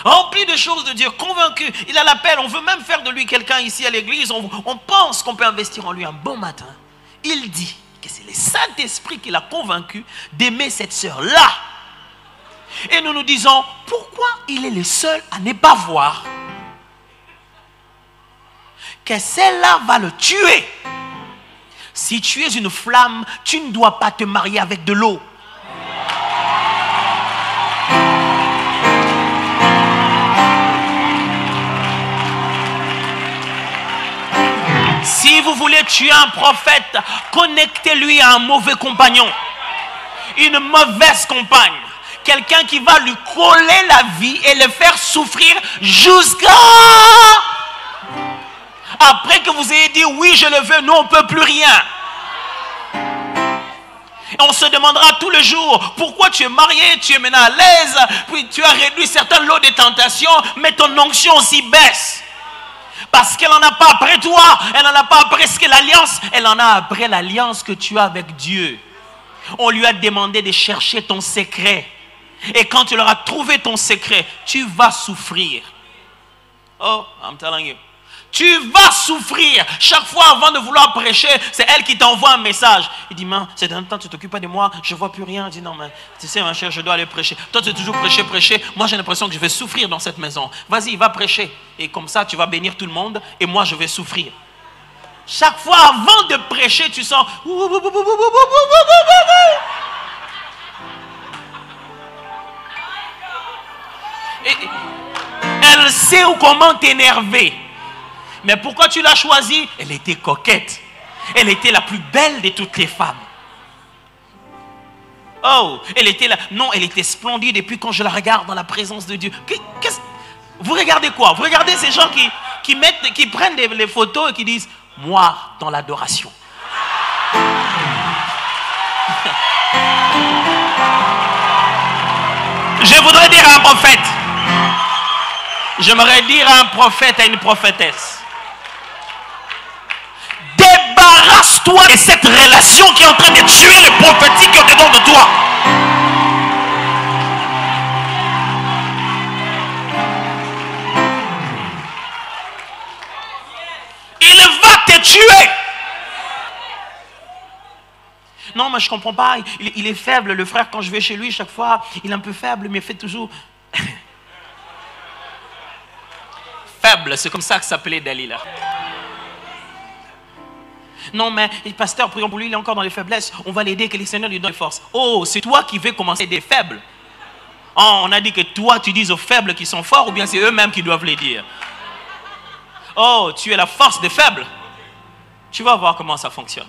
Rempli de choses de Dieu, convaincu. Il a l'appel, on veut même faire de lui quelqu'un ici à l'église. On pense qu'on peut investir en lui un bon matin. Il dit que c'est le Saint-Esprit qui l'a convaincu d'aimer cette sœur-là. Et nous nous disons, pourquoi il est le seul à ne pas voir que celle-là va le tuer? Si tu es une flamme, tu ne dois pas te marier avec de l'eau. Si vous voulez tuer un prophète, connectez-lui à un mauvais compagnon, une mauvaise compagne, quelqu'un qui va lui coller la vie et le faire souffrir jusqu'à... Après que vous ayez dit oui, je le veux, nous on ne peut plus rien. Et on se demandera tous les jours pourquoi tu es marié, tu es maintenant à l'aise, puis tu as réduit certains lots de tentations, mais ton onction aussi baisse. Parce qu'elle n'en a pas après toi, elle n'en a pas après ce que l'alliance, elle en a après l'alliance que tu as avec Dieu. On lui a demandé de chercher ton secret. Et quand tu leur as trouvé ton secret, tu vas souffrir. Oh, I'm telling you. Tu vas souffrir. Chaque fois avant de vouloir prêcher, c'est elle qui t'envoie un message. Il dit, mais c'est un temps, tu ne t'occupes pas de moi, je ne vois plus rien. Il dit, non, mais tu sais, ma chère, je dois aller prêcher. Toi, tu es toujours prêcher. Moi, j'ai l'impression que je vais souffrir dans cette maison. Vas-y, va prêcher. Et comme ça, tu vas bénir tout le monde et moi, je vais souffrir. Chaque fois avant de prêcher, tu sens... Et elle sait comment t'énerver. Mais pourquoi tu l'as choisie? Elle était coquette. Elle était la plus belle de toutes les femmes. Oh, elle était là. Non, elle était splendide. Et puis quand je la regarde dans la présence de Dieu, vous regardez quoi? Vous regardez ces gens qui prennent les photos et qui disent, moi, dans l'adoration. Je voudrais dire à un prophète, j'aimerais dire à un prophète, à une prophétesse, débarrasse-toi de cette relation qui est en train de tuer le prophétique qui est dedans de toi. Il va te tuer. Non, mais je ne comprends pas. Il est faible, le frère, quand je vais chez lui, chaque fois, il est un peu faible, mais il fait toujours... Faible, c'est comme ça que s'appelait Dalila. Non, mais pasteur, prions pour lui, il est encore dans les faiblesses. On va l'aider, que le Seigneur lui donne les forces. Oh, c'est toi qui veux commencer des faibles. Oh, on a dit que toi, tu dises aux faibles qui sont forts, ou bien c'est eux-mêmes qui doivent les dire. Oh, tu es la force des faibles. Tu vas voir comment ça fonctionne.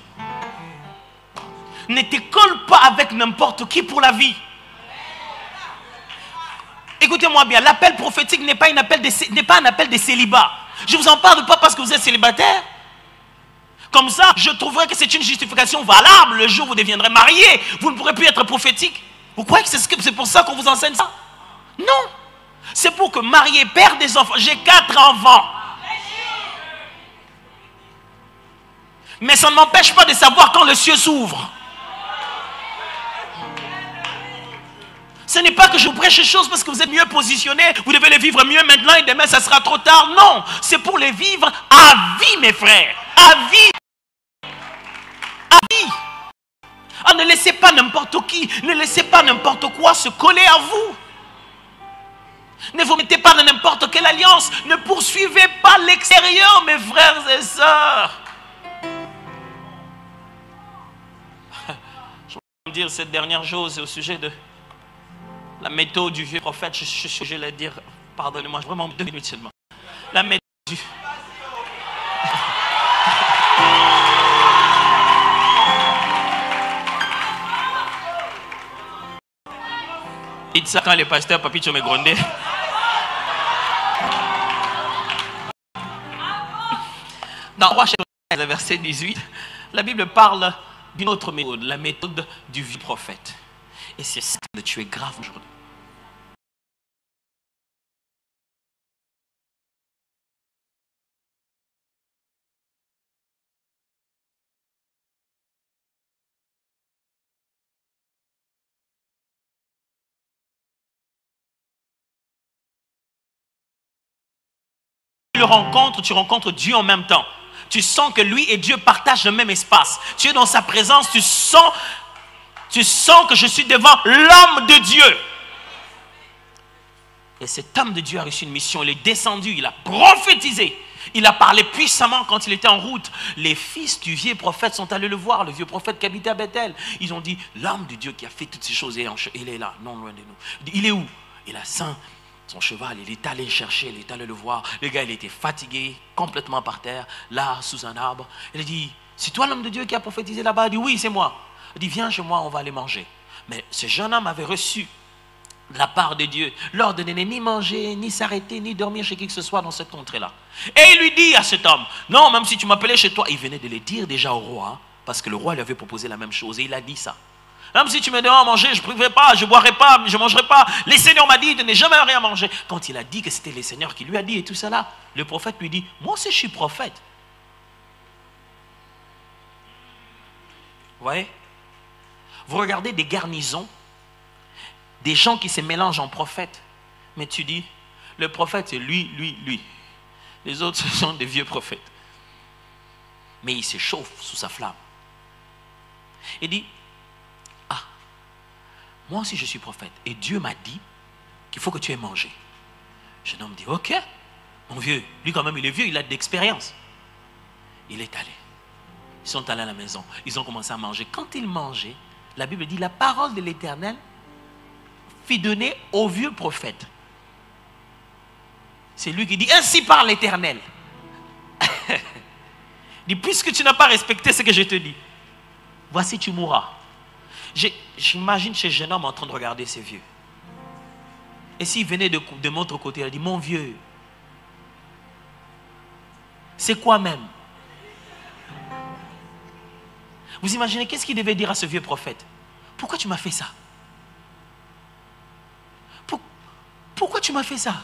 Ne te colle pas avec n'importe qui pour la vie. Écoutez-moi bien, l'appel prophétique n'est pas un appel de célibat. Je ne vous en parle pas parce que vous êtes célibataire. Comme ça, je trouverais que c'est une justification valable. Le jour où vous deviendrez marié, vous ne pourrez plus être prophétique. Vous croyez que c'est pour ça qu'on vous enseigne ça? Non. C'est pour que marié, père des enfants. J'ai 4 enfants. Mais ça ne m'empêche pas de savoir quand le ciel s'ouvre. Ce n'est pas que je vous prêche les choses parce que vous êtes mieux positionné, vous devez les vivre mieux maintenant et demain ça sera trop tard. Non, c'est pour les vivre à vie, mes frères. À vie. À vie. Ah, ne laissez pas n'importe qui, ne laissez pas n'importe quoi se coller à vous. Ne vous mettez pas dans n'importe quelle alliance. Ne poursuivez pas l'extérieur, mes frères et sœurs. Je vais dire cette dernière chose au sujet de la méthode du vieux prophète. Je vais la dire, pardonnez-moi, vraiment 2 minutes seulement. La méthode du... Dites ça quand les pasteurs Papicho me grondent. Dans 3 chapitre verset 18, la Bible parle d'une autre méthode, la méthode du vieux prophète. Et c'est ça de tuer grave aujourd'hui. le rencontres, tu rencontres Dieu en même temps. Tu sens que lui et Dieu partagent le même espace. Tu es dans sa présence, tu sens que je suis devant l'homme de Dieu. Et cet homme de Dieu a reçu une mission. Il est descendu, il a prophétisé. Il a parlé puissamment quand il était en route. Les fils du vieux prophète sont allés le voir, le vieux prophète qui habitait à Bethel. Ils ont dit, l'homme de Dieu qui a fait toutes ces choses, il est là, non loin de nous. Il est où? Il a saint son cheval, il est allé le chercher, il est allé le voir. Le gars, il était fatigué, complètement par terre, là, sous un arbre. Il a dit, c'est toi l'homme de Dieu qui a prophétisé là-bas? Il dit, oui, c'est moi. Il dit, viens chez moi, on va aller manger. Mais ce jeune homme avait reçu de la part de Dieu l'ordre de ni manger, ni s'arrêter, ni dormir chez qui que ce soit dans cette contrée-là. Et il lui dit à cet homme, non, même si tu m'appelais chez toi, il venait de le dire déjà au roi, hein, parce que le roi lui avait proposé la même chose, et il a dit ça. Même si tu me donnes à manger, je ne priverai pas, je ne boirai pas, je ne mangerai pas. Les seigneurs m'a dit de ne jamais rien manger. Quand il a dit que c'était les seigneurs qui lui a dit et tout cela, le prophète lui dit, moi aussi je suis prophète. Vous voyez? Vous regardez des garnisons, des gens qui se mélangent en prophètes. Mais tu dis, le prophète c'est lui, lui, lui. Les autres ce sont des vieux prophètes. Mais il s'échauffe sous sa flamme. Il dit, ah, moi aussi je suis prophète. Et Dieu m'a dit qu'il faut que tu aies mangé. Le jeune homme dit, ok, mon vieux. Lui quand même il est vieux, il a de l'expérience. Il est allé. Ils sont allés à la maison. Ils ont commencé à manger. Quand ils mangeaient, la Bible dit, la parole de l'Éternel fut donnée au vieux prophète. C'est lui qui dit, ainsi parle l'Éternel. Il dit, puisque tu n'as pas respecté ce que je te dis, voici tu mourras. J'imagine ce jeune homme en train de regarder ces vieux. Et s'il venait de mon autre côté, il a dit, mon vieux, c'est quoi même? Vous imaginez, qu'est-ce qu'il devait dire à ce vieux prophète? Pourquoi tu m'as fait ça? Pourquoi tu m'as fait ça?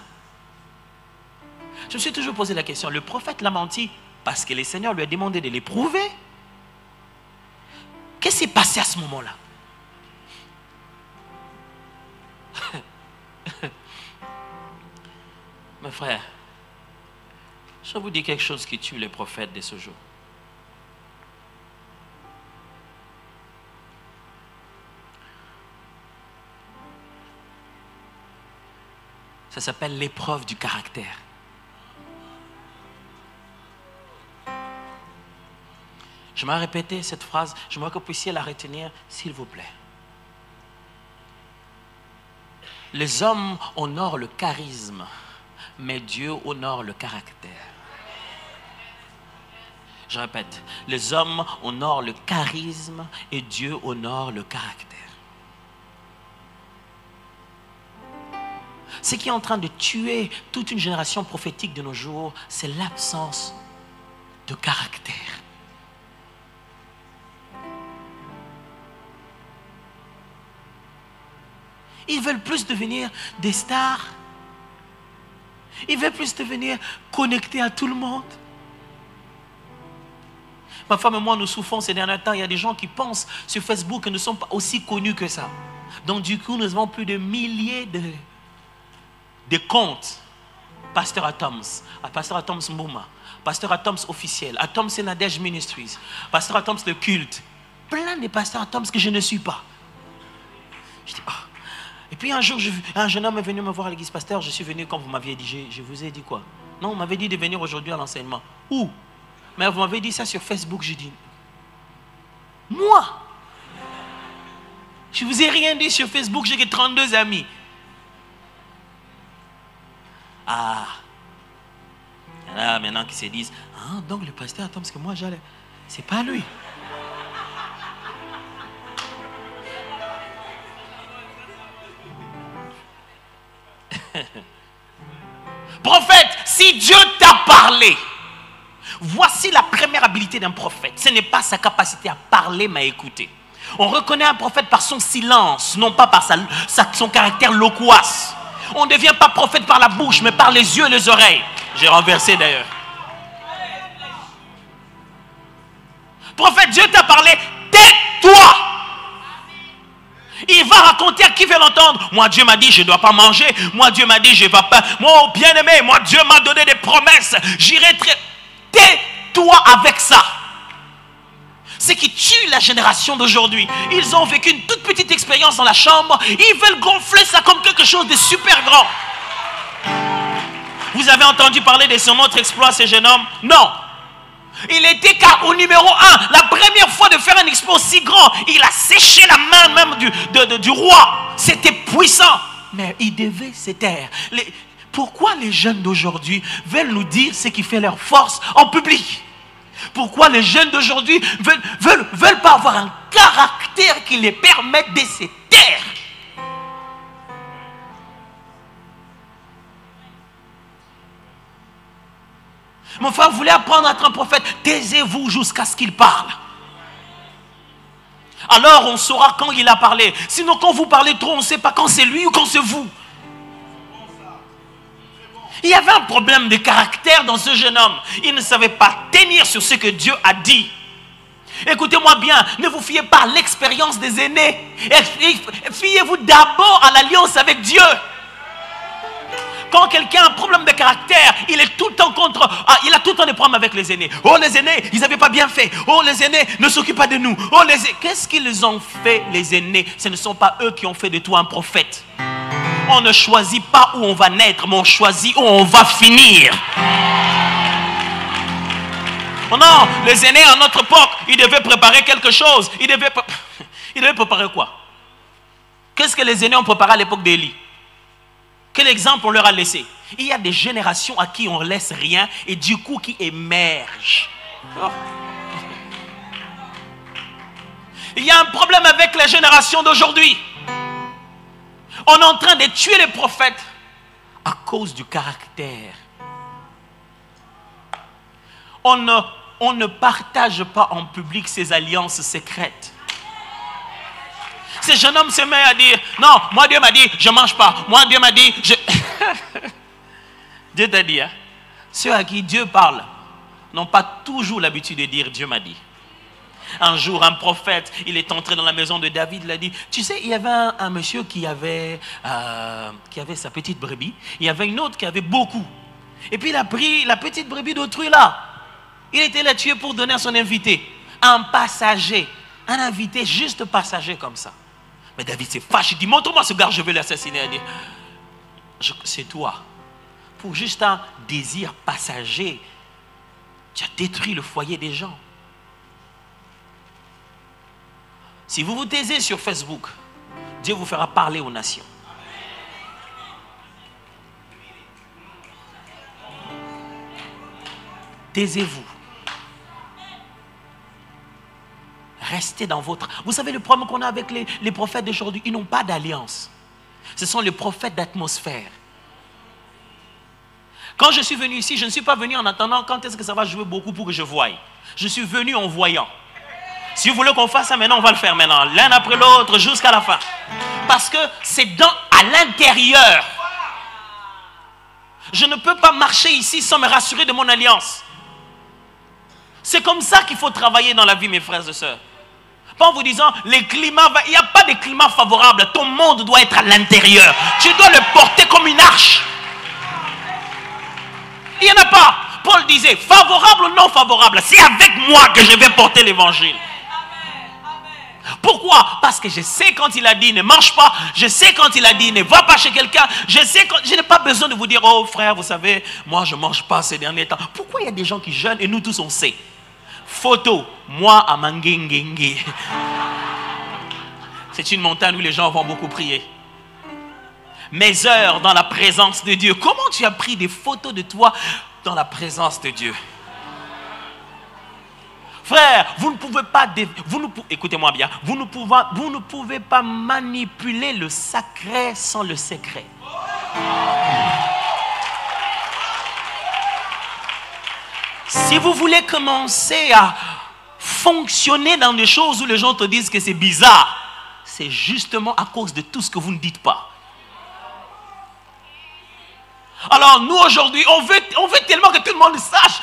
Je me suis toujours posé la question. Le prophète l'a menti parce que le Seigneur lui a demandé de l'éprouver. Qu'est-ce qui s'est passé à ce moment-là? Mes frères, je vous dis quelque chose qui tue les prophètes de ce jour. Ça s'appelle l'épreuve du caractère. Je vais répéter cette phrase. J'aimerais que vous puissiez la retenir, s'il vous plaît. Les hommes honorent le charisme, mais Dieu honore le caractère. Je répète, les hommes honorent le charisme et Dieu honore le caractère. Ce qui est en train de tuer toute une génération prophétique de nos jours, c'est l'absence de caractère. Ils veulent plus devenir des stars. Ils veulent plus devenir connectés à tout le monde. Ma femme et moi, nous souffrons ces derniers temps. Il y a des gens qui pensent sur Facebook que nous ne sommes pas aussi connus que ça. Donc du coup, nous avons plus de milliers de comptes. Pasteur Atoms, Pasteur Atoms Mouma, Pasteur Atoms officiel, Atoms Nadège Ministries, Pasteur Atoms le culte. Plein de pasteurs Atoms que je ne suis pas. Je dis, oh. Et puis un jour, un jeune homme est venu me voir à l'église. Pasteur, je suis venu quand vous m'aviez dit. Je vous ai dit quoi? Non, vous m'avez dit de venir aujourd'hui à l'enseignement. Où? Mais vous m'avez dit ça sur Facebook. J'ai dit, moi? Je ne vous ai rien dit sur Facebook, j'ai que 32 amis. Ah, il y en a maintenant qui se disent, ah, donc le pasteur attend parce que moi j'allais. C'est pas lui. Prophète, si Dieu t'a parlé, voici la première habilité d'un prophète. Ce n'est pas sa capacité à parler, mais à écouter. On reconnaît un prophète par son silence, non pas par son caractère loquace. On ne devient pas prophète par la bouche, mais par les yeux et les oreilles. J'ai renversé d'ailleurs. Prophète, Dieu t'a parlé, tais-toi. Il va raconter à qui veut l'entendre. Moi, Dieu m'a dit, je ne dois pas manger. Moi, Dieu m'a dit, je ne vais pas. Moi, bien-aimé, moi, Dieu m'a donné des promesses. J'irai très... Tais-toi avec ça. Ce qui tue la génération d'aujourd'hui. Ils ont vécu une toute petite expérience dans la chambre. Ils veulent gonfler ça comme quelque chose de super grand. Vous avez entendu parler de son autre exploit, ce jeune homme? Non. Il était au numéro 1. La première fois de faire un exploit aussi grand, il a séché la main même du roi. C'était puissant. Mais il devait se taire. Pourquoi les jeunes d'aujourd'hui veulent nous dire ce qui fait leur force en public? Pourquoi les jeunes d'aujourd'hui veulent pas avoir un caractère qui les permette de se taire? Mon frère, vous voulez apprendre à être un prophète? Taisez-vous jusqu'à ce qu'il parle. Alors on saura quand il a parlé. Sinon quand vous parlez trop, on ne sait pas quand c'est lui ou quand c'est vous. Il y avait un problème de caractère dans ce jeune homme. Il ne savait pas tenir sur ce que Dieu a dit. Écoutez-moi bien, ne vous fiez pas à l'expérience des aînés. Fiez-vous d'abord à l'alliance avec Dieu. Quand quelqu'un a un problème de caractère, il est tout le temps il a tout le temps des problèmes avec les aînés. Oh, les aînés, ils n'avaient pas bien fait. Oh, les aînés ne s'occupent pas de nous. Oh, qu'est-ce qu'ils ont fait, les aînés? Ce ne sont pas eux qui ont fait de toi un prophète. On ne choisit pas où on va naître, mais on choisit où on va finir. Oh non, les aînés à notre époque, ils devaient préparer quelque chose. Ils devaient préparer quoi? Qu'est-ce que les aînés ont préparé à l'époque d'Élie? Quel exemple on leur a laissé? Il y a des générations à qui on ne laisse rien et du coup qui émergent. Oh. Il y a un problème avec la génération d'aujourd'hui. On est en train de tuer les prophètes à cause du caractère. On ne partage pas en public ses alliances secrètes. Ce jeune homme se met à dire, non, moi Dieu m'a dit, je ne mange pas. Moi Dieu m'a dit, Dieu t'a dit, hein? Ceux à qui Dieu parle n'ont pas toujours l'habitude de dire Dieu m'a dit. Un jour, un prophète, il est entré dans la maison de David, il a dit, tu sais, il y avait un monsieur qui avait sa petite brebis, il y avait une autre qui avait beaucoup. Et puis il a pris la petite brebis d'autrui là. Il était là tué pour donner à son invité. Un passager, un invité juste passager comme ça. Mais David s'est fâché, il dit, montre-moi ce gars, je vais l'assassiner. Il dit, c'est toi. Pour juste un désir passager, tu as détruit le foyer des gens. Si vous vous taisez sur Facebook, Dieu vous fera parler aux nations. Taisez-vous. Restez dans votre... Vous savez le problème qu'on a avec les prophètes d'aujourd'hui, ils n'ont pas d'alliance. Ce sont les prophètes d'atmosphère. Quand je suis venu ici, je ne suis pas venu en attendant quand est-ce que ça va jouer beaucoup pour que je voie. Je suis venu en voyant. Si vous voulez qu'on fasse ça maintenant, on va le faire maintenant. L'un après l'autre jusqu'à la fin. Parce que c'est à l'intérieur. Je ne peux pas marcher ici sans me rassurer de mon alliance. C'est comme ça qu'il faut travailler dans la vie, mes frères et sœurs. Pas en vous disant, les climats, il n'y a pas de climat favorable. Ton monde doit être à l'intérieur. Tu dois le porter comme une arche. Il n'y en a pas. Paul disait, favorable ou non favorable, c'est avec moi que je vais porter l'évangile. Pourquoi? Parce que je sais quand il a dit ne mange pas, je sais quand il a dit ne va pas chez quelqu'un, je n'ai pas besoin de vous dire, oh frère, vous savez, moi je ne mange pas ces derniers temps. Pourquoi il y a des gens qui jeûnent et nous tous on sait? Photo, moi à Mangengenge. C'est une montagne où les gens vont beaucoup prier. Mes heures dans la présence de Dieu. Comment tu as pris des photos de toi dans la présence de Dieu? Frère, vous ne pouvez pas, écoutez-moi bien, vous ne pouvez pas manipuler le sacré sans le secret. Si vous voulez commencer à fonctionner dans des choses où les gens te disent que c'est bizarre, c'est justement à cause de tout ce que vous ne dites pas. Alors nous aujourd'hui, on veut tellement que tout le monde sache.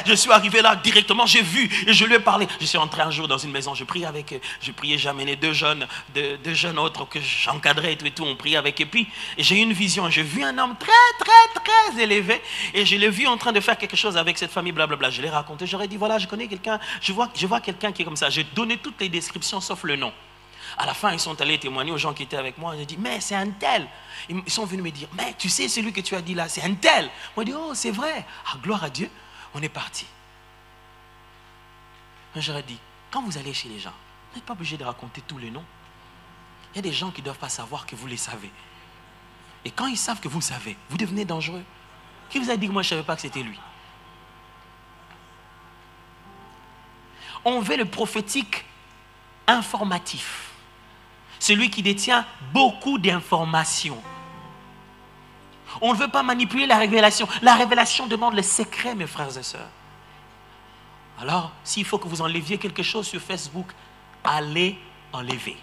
Je suis arrivé là directement, j'ai vu et je lui ai parlé. Je suis entré un jour dans une maison, je priais avec eux. Je priais, j'ai amené deux jeunes autres que j'encadrais et tout, on priait avec. Et puis j'ai eu une vision, j'ai vu un homme très élevé et je l'ai vu en train de faire quelque chose avec cette famille, blablabla. Je l'ai raconté, j'aurais dit voilà, je connais quelqu'un, je vois quelqu'un qui est comme ça. J'ai donné toutes les descriptions sauf le nom. À la fin, ils sont allés témoigner aux gens qui étaient avec moi. Ils ont dit, mais c'est un tel. Ils sont venus me dire, mais tu sais, celui que tu as dit là, c'est un tel. Moi, je dis, oh, c'est vrai. Ah, gloire à Dieu, on est parti. J'aurais dit, quand vous allez chez les gens, vous n'êtes pas obligé de raconter tous les noms. Il y a des gens qui ne doivent pas savoir que vous les savez. Et quand ils savent que vous le savez, vous devenez dangereux. Qui vous a dit que moi, je ne savais pas que c'était lui? On veut le prophétique informatif. Celui qui détient beaucoup d'informations. On ne veut pas manipuler la révélation. La révélation demande le secret, mes frères et sœurs. Alors, s'il faut que vous enleviez quelque chose sur Facebook, allez enlever.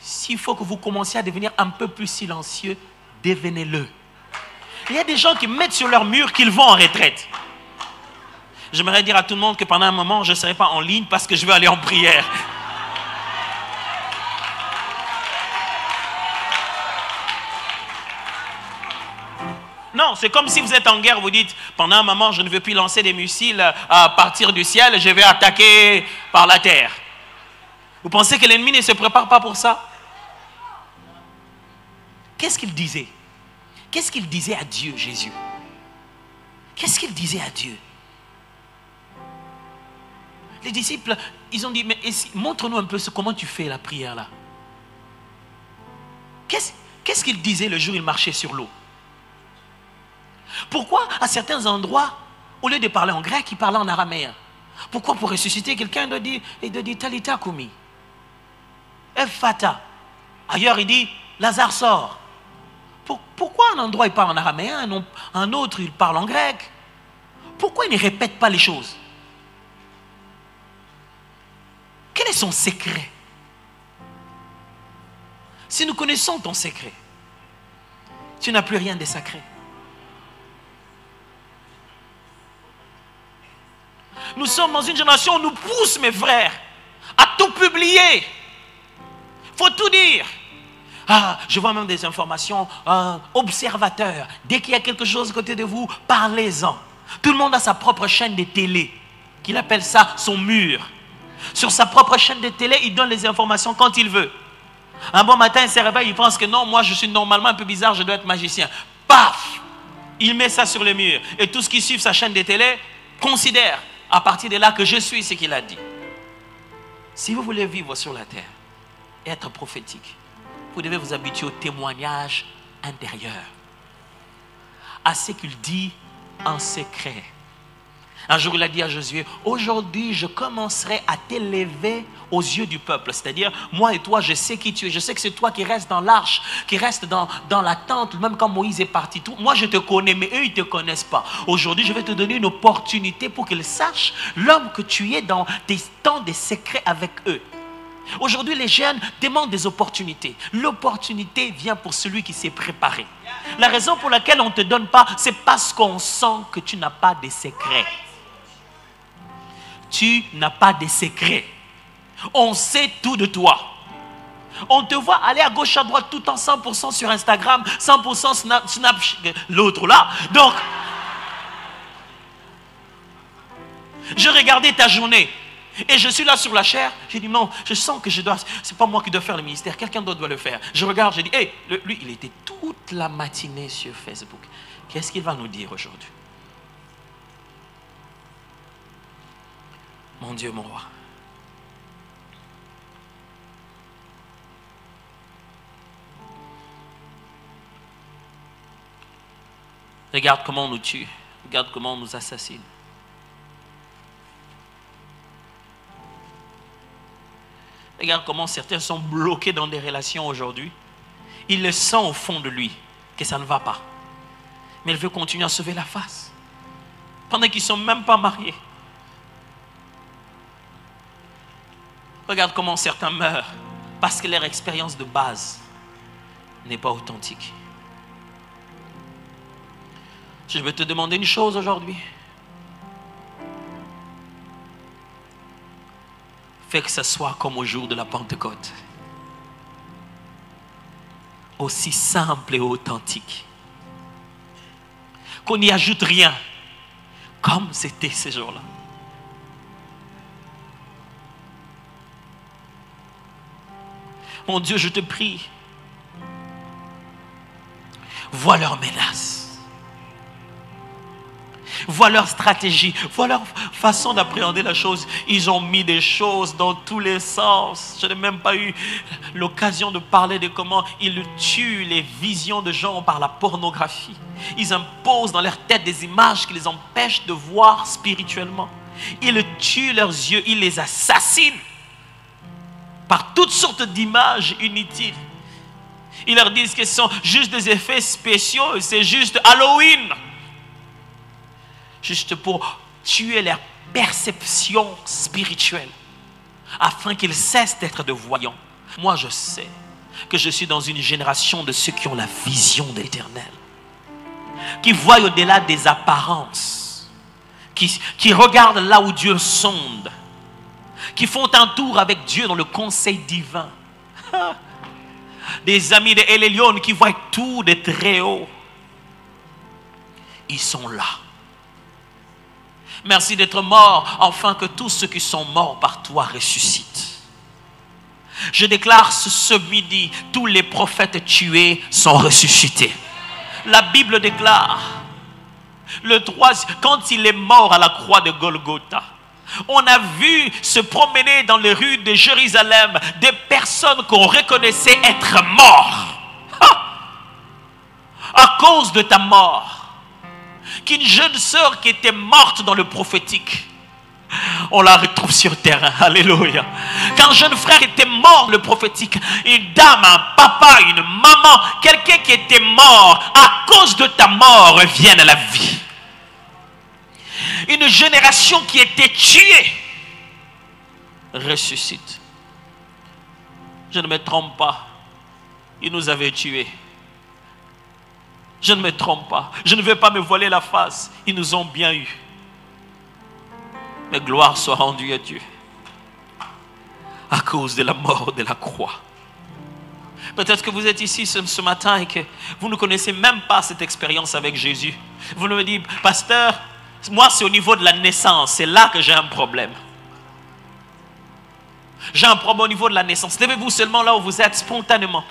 S'il faut que vous commenciez à devenir un peu plus silencieux, devenez-le. Il y a des gens qui mettent sur leur mur qu'ils vont en retraite. J'aimerais dire à tout le monde que pendant un moment, je ne serai pas en ligne parce que je vais aller en prière. Non, c'est comme si vous êtes en guerre, vous dites, pendant un moment, je ne veux plus lancer des missiles à partir du ciel, je vais attaquer par la terre. Vous pensez que l'ennemi ne se prépare pas pour ça? Qu'est-ce qu'il disait? Qu'est-ce qu'il disait à Dieu, Jésus? Qu'est-ce qu'il disait à Dieu? Les disciples, ils ont dit, mais montre-nous un peu comment tu fais la prière là. Qu'est-ce qu'il disait le jour où il marchait sur l'eau? Pourquoi à certains endroits, au lieu de parler en grec, il parlait en araméen? Pourquoi pour ressusciter quelqu'un, il doit dire Talita Kumi, Ephata. Ailleurs il dit Lazare sort. Pourquoi un endroit il parle en araméen, un autre il parle en grec? Pourquoi il ne répète pas les choses? Quel est son secret? Si nous connaissons ton secret, tu n'as plus rien de sacré. Nous sommes dans une génération où on nous pousse, mes frères, à tout publier. Il faut tout dire. Ah, je vois même des informations observateurs. Dès qu'il y a quelque chose à côté de vous, parlez-en. Tout le monde a sa propre chaîne de télé, qu'il appelle ça son mur. Sur sa propre chaîne de télé, il donne les informations quand il veut. Un bon matin, il se réveille, il pense que non, moi je suis normalement un peu bizarre, je dois être magicien. Paf! Il met ça sur le mur. Et tous qui suivent sa chaîne de télé considèrent à partir de là que je suis ce qu'il a dit. Si vous voulez vivre sur la terre, être prophétique, vous devez vous habituer au témoignage intérieur, à ce qu'il dit en secret. Un jour, il a dit à Josué, aujourd'hui, je commencerai à t'élever aux yeux du peuple. C'est-à-dire, moi et toi, je sais qui tu es. Je sais que c'est toi qui restes dans l'arche, qui reste dans la tente, même quand Moïse est parti. Moi, je te connais, mais eux, ils ne te connaissent pas. Aujourd'hui, je vais te donner une opportunité pour qu'ils sachent l'homme que tu es dans des temps de secrets avec eux. Aujourd'hui, les jeunes demandent des opportunités. L'opportunité vient pour celui qui s'est préparé. La raison pour laquelle on ne te donne pas, c'est parce qu'on sent que tu n'as pas de secrets. Tu n'as pas de secrets. On sait tout de toi. On te voit aller à gauche, à droite, tout en 100% sur Instagram, 100% Snap, l'autre là. Donc, je regardais ta journée. Et je suis là sur la chair, j'ai dit non, je sens que je dois, c'est pas moi qui dois faire le ministère, quelqu'un d'autre doit le faire. Je regarde, je dis, hey, lui, il était toute la matinée sur Facebook. Qu'est-ce qu'il va nous dire aujourd'hui? Mon Dieu, mon roi. Regarde comment on nous tue, regarde comment on nous assassine. Regarde comment certains sont bloqués dans des relations aujourd'hui. Il le sent au fond de lui que ça ne va pas. Mais il veut continuer à sauver la face. Pendant qu'ils ne sont même pas mariés. Regarde comment certains meurent parce que leur expérience de base n'est pas authentique. Je vais te demander une chose aujourd'hui. Fais que ce soit comme au jour de la Pentecôte. Aussi simple et authentique. Qu'on n'y ajoute rien. Comme c'était ces jours-là. Mon Dieu, je te prie. Vois leurs menaces. Vois leur stratégie. Vois leur façon d'appréhender la chose. Ils ont mis des choses dans tous les sens. Je n'ai même pas eu l'occasion de parler de comment ils tuent les visions de gens par la pornographie. Ils imposent dans leur tête des images qui les empêchent de voir spirituellement. Ils tuent leurs yeux. Ils les assassinent par toutes sortes d'images inutiles. Ils leur disent que ce sont juste des effets spéciaux. C'est juste Halloween. Juste pour tuer leur perception spirituelle. Afin qu'ils cessent d'être de voyants. Moi, je sais que je suis dans une génération de ceux qui ont la vision de l'Éternel. Qui voient au-delà des apparences. Qui regardent là où Dieu sonde. Qui font un tour avec Dieu dans le conseil divin. Des amis de El Elyon qui voient tout de très haut. Ils sont là. Merci d'être mort, afin que tous ceux qui sont morts par toi ressuscitent. Je déclare ce midi, tous les prophètes tués sont ressuscités. La Bible déclare, quand il est mort à la croix de Golgotha, on a vu se promener dans les rues de Jérusalem des personnes qu'on reconnaissait être mortes. À cause de ta mort. Qu'une jeune sœur qui était morte dans le prophétique, on la retrouve sur terrain. Alléluia. Qu'un jeune frère était mort dans le prophétique, une dame, un papa, une maman, quelqu'un qui était mort, à cause de ta mort, revienne à la vie. Une génération qui était tuée ressuscite. Je ne me trompe pas. Ils nous avaient tués. Je ne me trompe pas. Je ne vais pas me voiler la face. Ils nous ont bien eu. Mais gloire soit rendue à Dieu. À cause de la mort de la croix. Peut-être que vous êtes ici ce matin et que vous ne connaissez même pas cette expérience avec Jésus. Vous me dites, pasteur, moi c'est au niveau de la naissance. C'est là que j'ai un problème. J'ai un problème au niveau de la naissance. Levez-vous seulement là où vous êtes spontanément.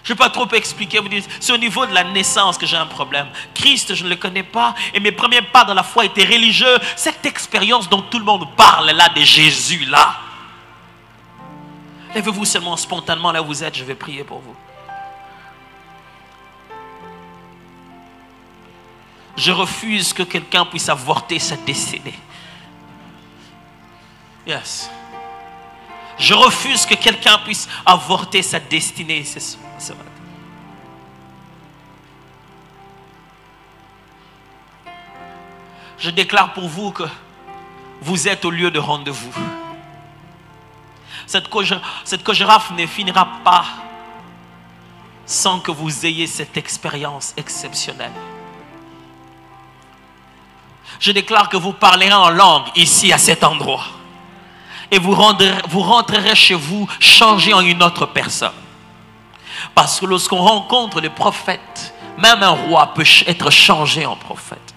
Je ne vais pas trop expliquer, vous dites, c'est au niveau de la naissance que j'ai un problème. Christ, je ne le connais pas, et mes premiers pas dans la foi étaient religieux. Cette expérience dont tout le monde parle là, de Jésus là. Levez-vous seulement spontanément là où vous êtes, je vais prier pour vous. Je refuse que quelqu'un puisse avorter sa destinée. Yes. Je refuse que quelqu'un puisse avorter sa destinée. C'est vrai. Je déclare pour vous que vous êtes au lieu de rendez-vous. Cette chorégraphe ne finira pas sans que vous ayez cette expérience exceptionnelle. Je déclare que vous parlerez en langue ici à cet endroit. Et vous rentrerez chez vous changé en une autre personne. Parce que lorsqu'on rencontre les prophètes, même un roi peut être changé en prophète.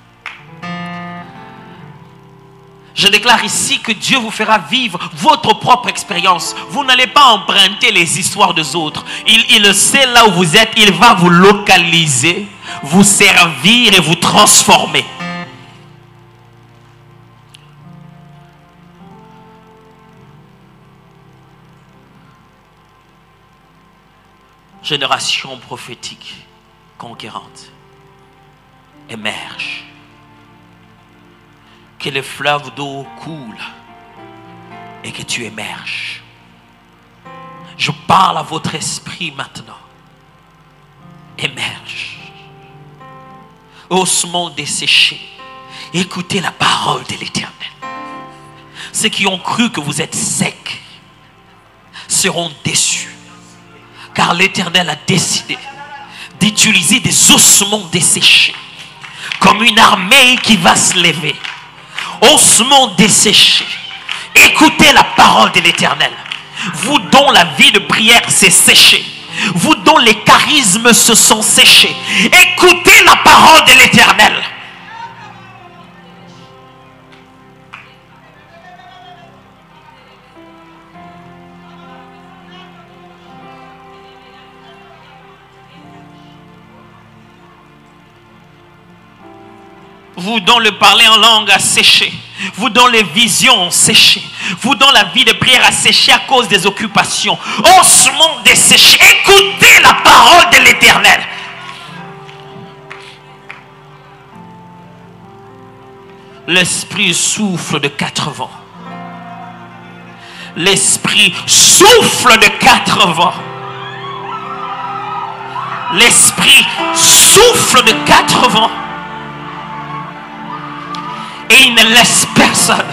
Je déclare ici que Dieu vous fera vivre votre propre expérience. Vous n'allez pas emprunter les histoires des autres. Il le sait là où vous êtes. Il va vous localiser, vous servir et vous transformer. Génération prophétique conquérante, émerge. Que les fleuves d'eau coulent et que tu émerges. Je parle à votre esprit maintenant. Émerge. Ossements desséchés, écoutez la parole de l'Éternel. Ceux qui ont cru que vous êtes secs seront déçus. Car l'Éternel a décidé d'utiliser des ossements desséchés comme une armée qui va se lever. Ossements desséchés, écoutez la parole de l'Éternel. Vous dont la vie de prière s'est séchée, vous dont les charismes se sont séchés, écoutez la parole de l'Éternel. Vous dont le parler en langue a séché, vous dont les visions ont séché, vous dont la vie de prière a séché à cause des occupations, ossements desséchés, écoutez la parole de l'Éternel. L'Esprit souffle de 4 vents. L'Esprit souffle de 4 vents. L'Esprit souffle de 4 vents. Et il ne laisse personne.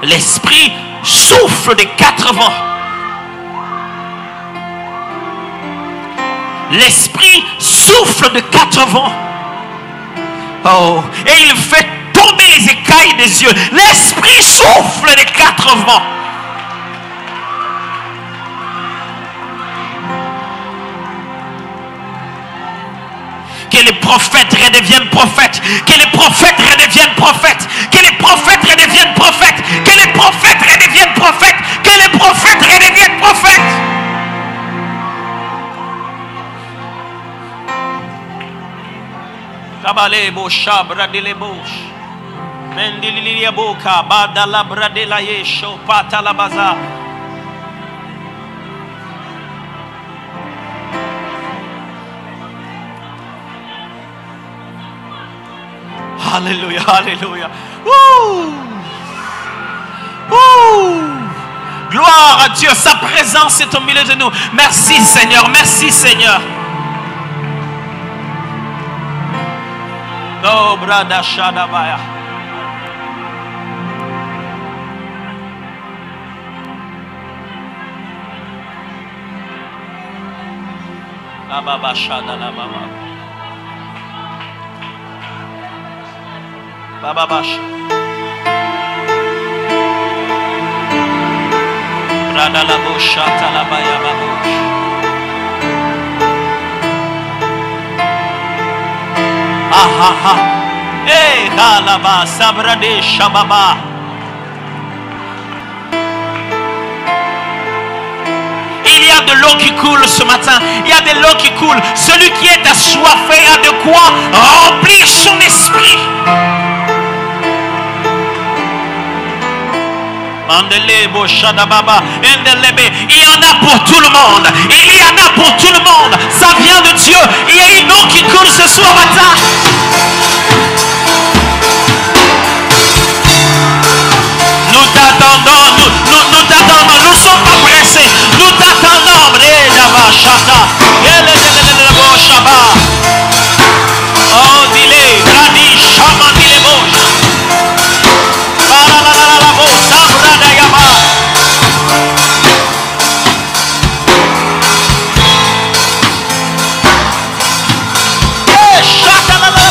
L'Esprit souffle de 4 vents. L'Esprit souffle de 4 vents. Oh, et il fait tomber les écailles des yeux. L'Esprit souffle de 4 vents. Que les prophètes redeviennent prophètes. Que les prophètes redeviennent prophètes. Que les prophètes redeviennent prophètes. Que les prophètes redeviennent prophètes. Que les prophètes redeviennent prophètes. Kabale bosha bradele bosh. Mendililia boka badala bradela yesho patala baza. Alléluia, alléluia. Gloire à Dieu, sa présence est au milieu de nous. Merci Seigneur, merci Seigneur. Oh, brada shadabaya. Ababa shadalababa. Baba bash. Brada la bosha talabaya babosh. Ah. Eh halaba sabrade shababa. Il y a de l'eau qui coule ce matin. Il y a de l'eau qui coule. Celui qui est assoiffé a de quoi remplir son esprit. Il y en a pour tout le monde. Il y en a pour tout le monde. Ça vient de Dieu. Il y a une eau qui coule ce soir matin. Nous t'attendons. Nous t'attendons. Nous ne sommes pas pressés. Nous t'attendons. Oh, dis-le. Radi Shama dis-le. Shut up.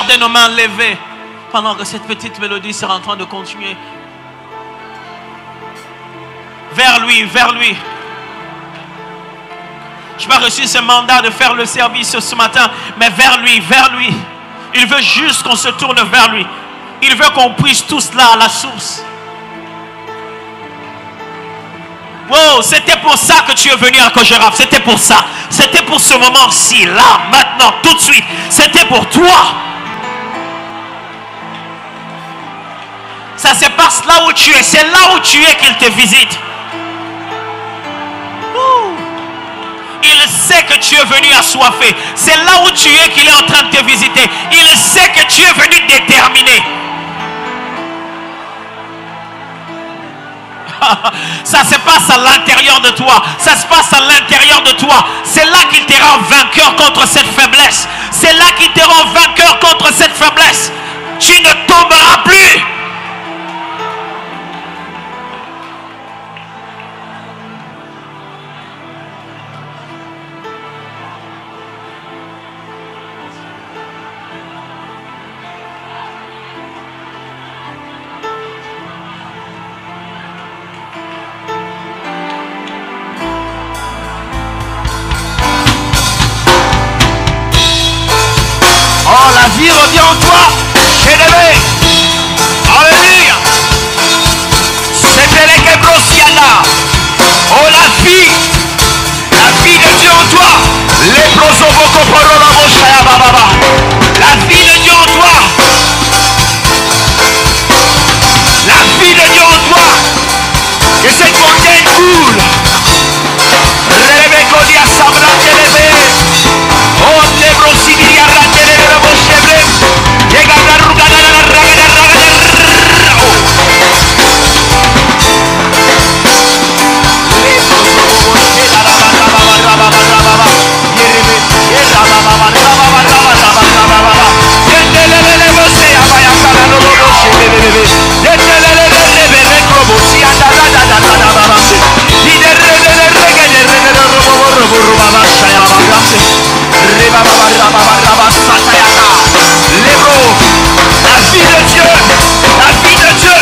garder nos mains levées pendant que cette petite mélodie sera en train de continuer. Vers lui, vers lui. Je n'ai pas reçu ce mandat de faire le service ce matin, mais vers lui, vers lui. Il veut juste qu'on se tourne vers lui. Il veut qu'on puisse tous là à la source. Wow, c'était pour ça que tu es venu à Kojéraf. C'était pour ça. C'était pour ce moment-ci, là, maintenant, tout de suite. C'était pour toi. Ça se passe là où tu es. C'est là où tu es qu'il te visite. Il sait que tu es venu assoiffé. C'est là où tu es qu'il est en train de te visiter. Il sait que tu es venu déterminé. Ça se passe à l'intérieur de toi. Ça se passe à l'intérieur de toi. C'est là qu'il te rend vainqueur contre cette faiblesse. C'est là qu'il te rend vainqueur contre cette faiblesse. Tu ne tomberas plus. Oh, la vie revient en toi. Chérie. Alléluia. C'était les Kebrosiana. Oh, la vie de Dieu en toi. Les prosovoko porolobo shaya baba. La vie de Dieu en toi. La vie de Dieu en toi. Que cette montagne coule. Rebeko dia sabra telebe. Oh, Nebrosidia Randele de Boschebre. Llega la rugada, la ragada. La vie de Dieu, la vie de Dieu.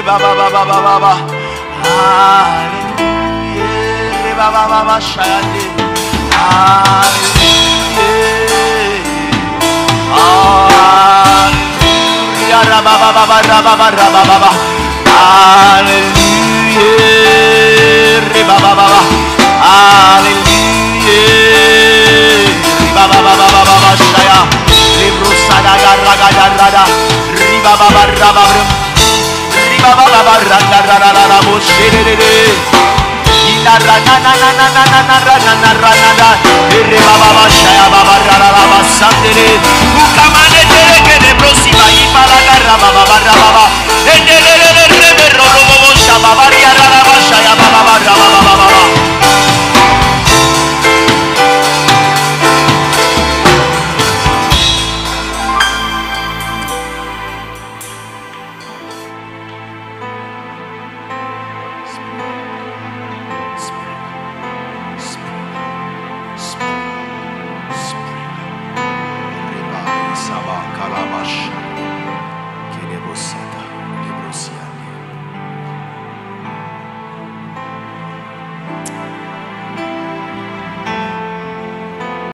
Baba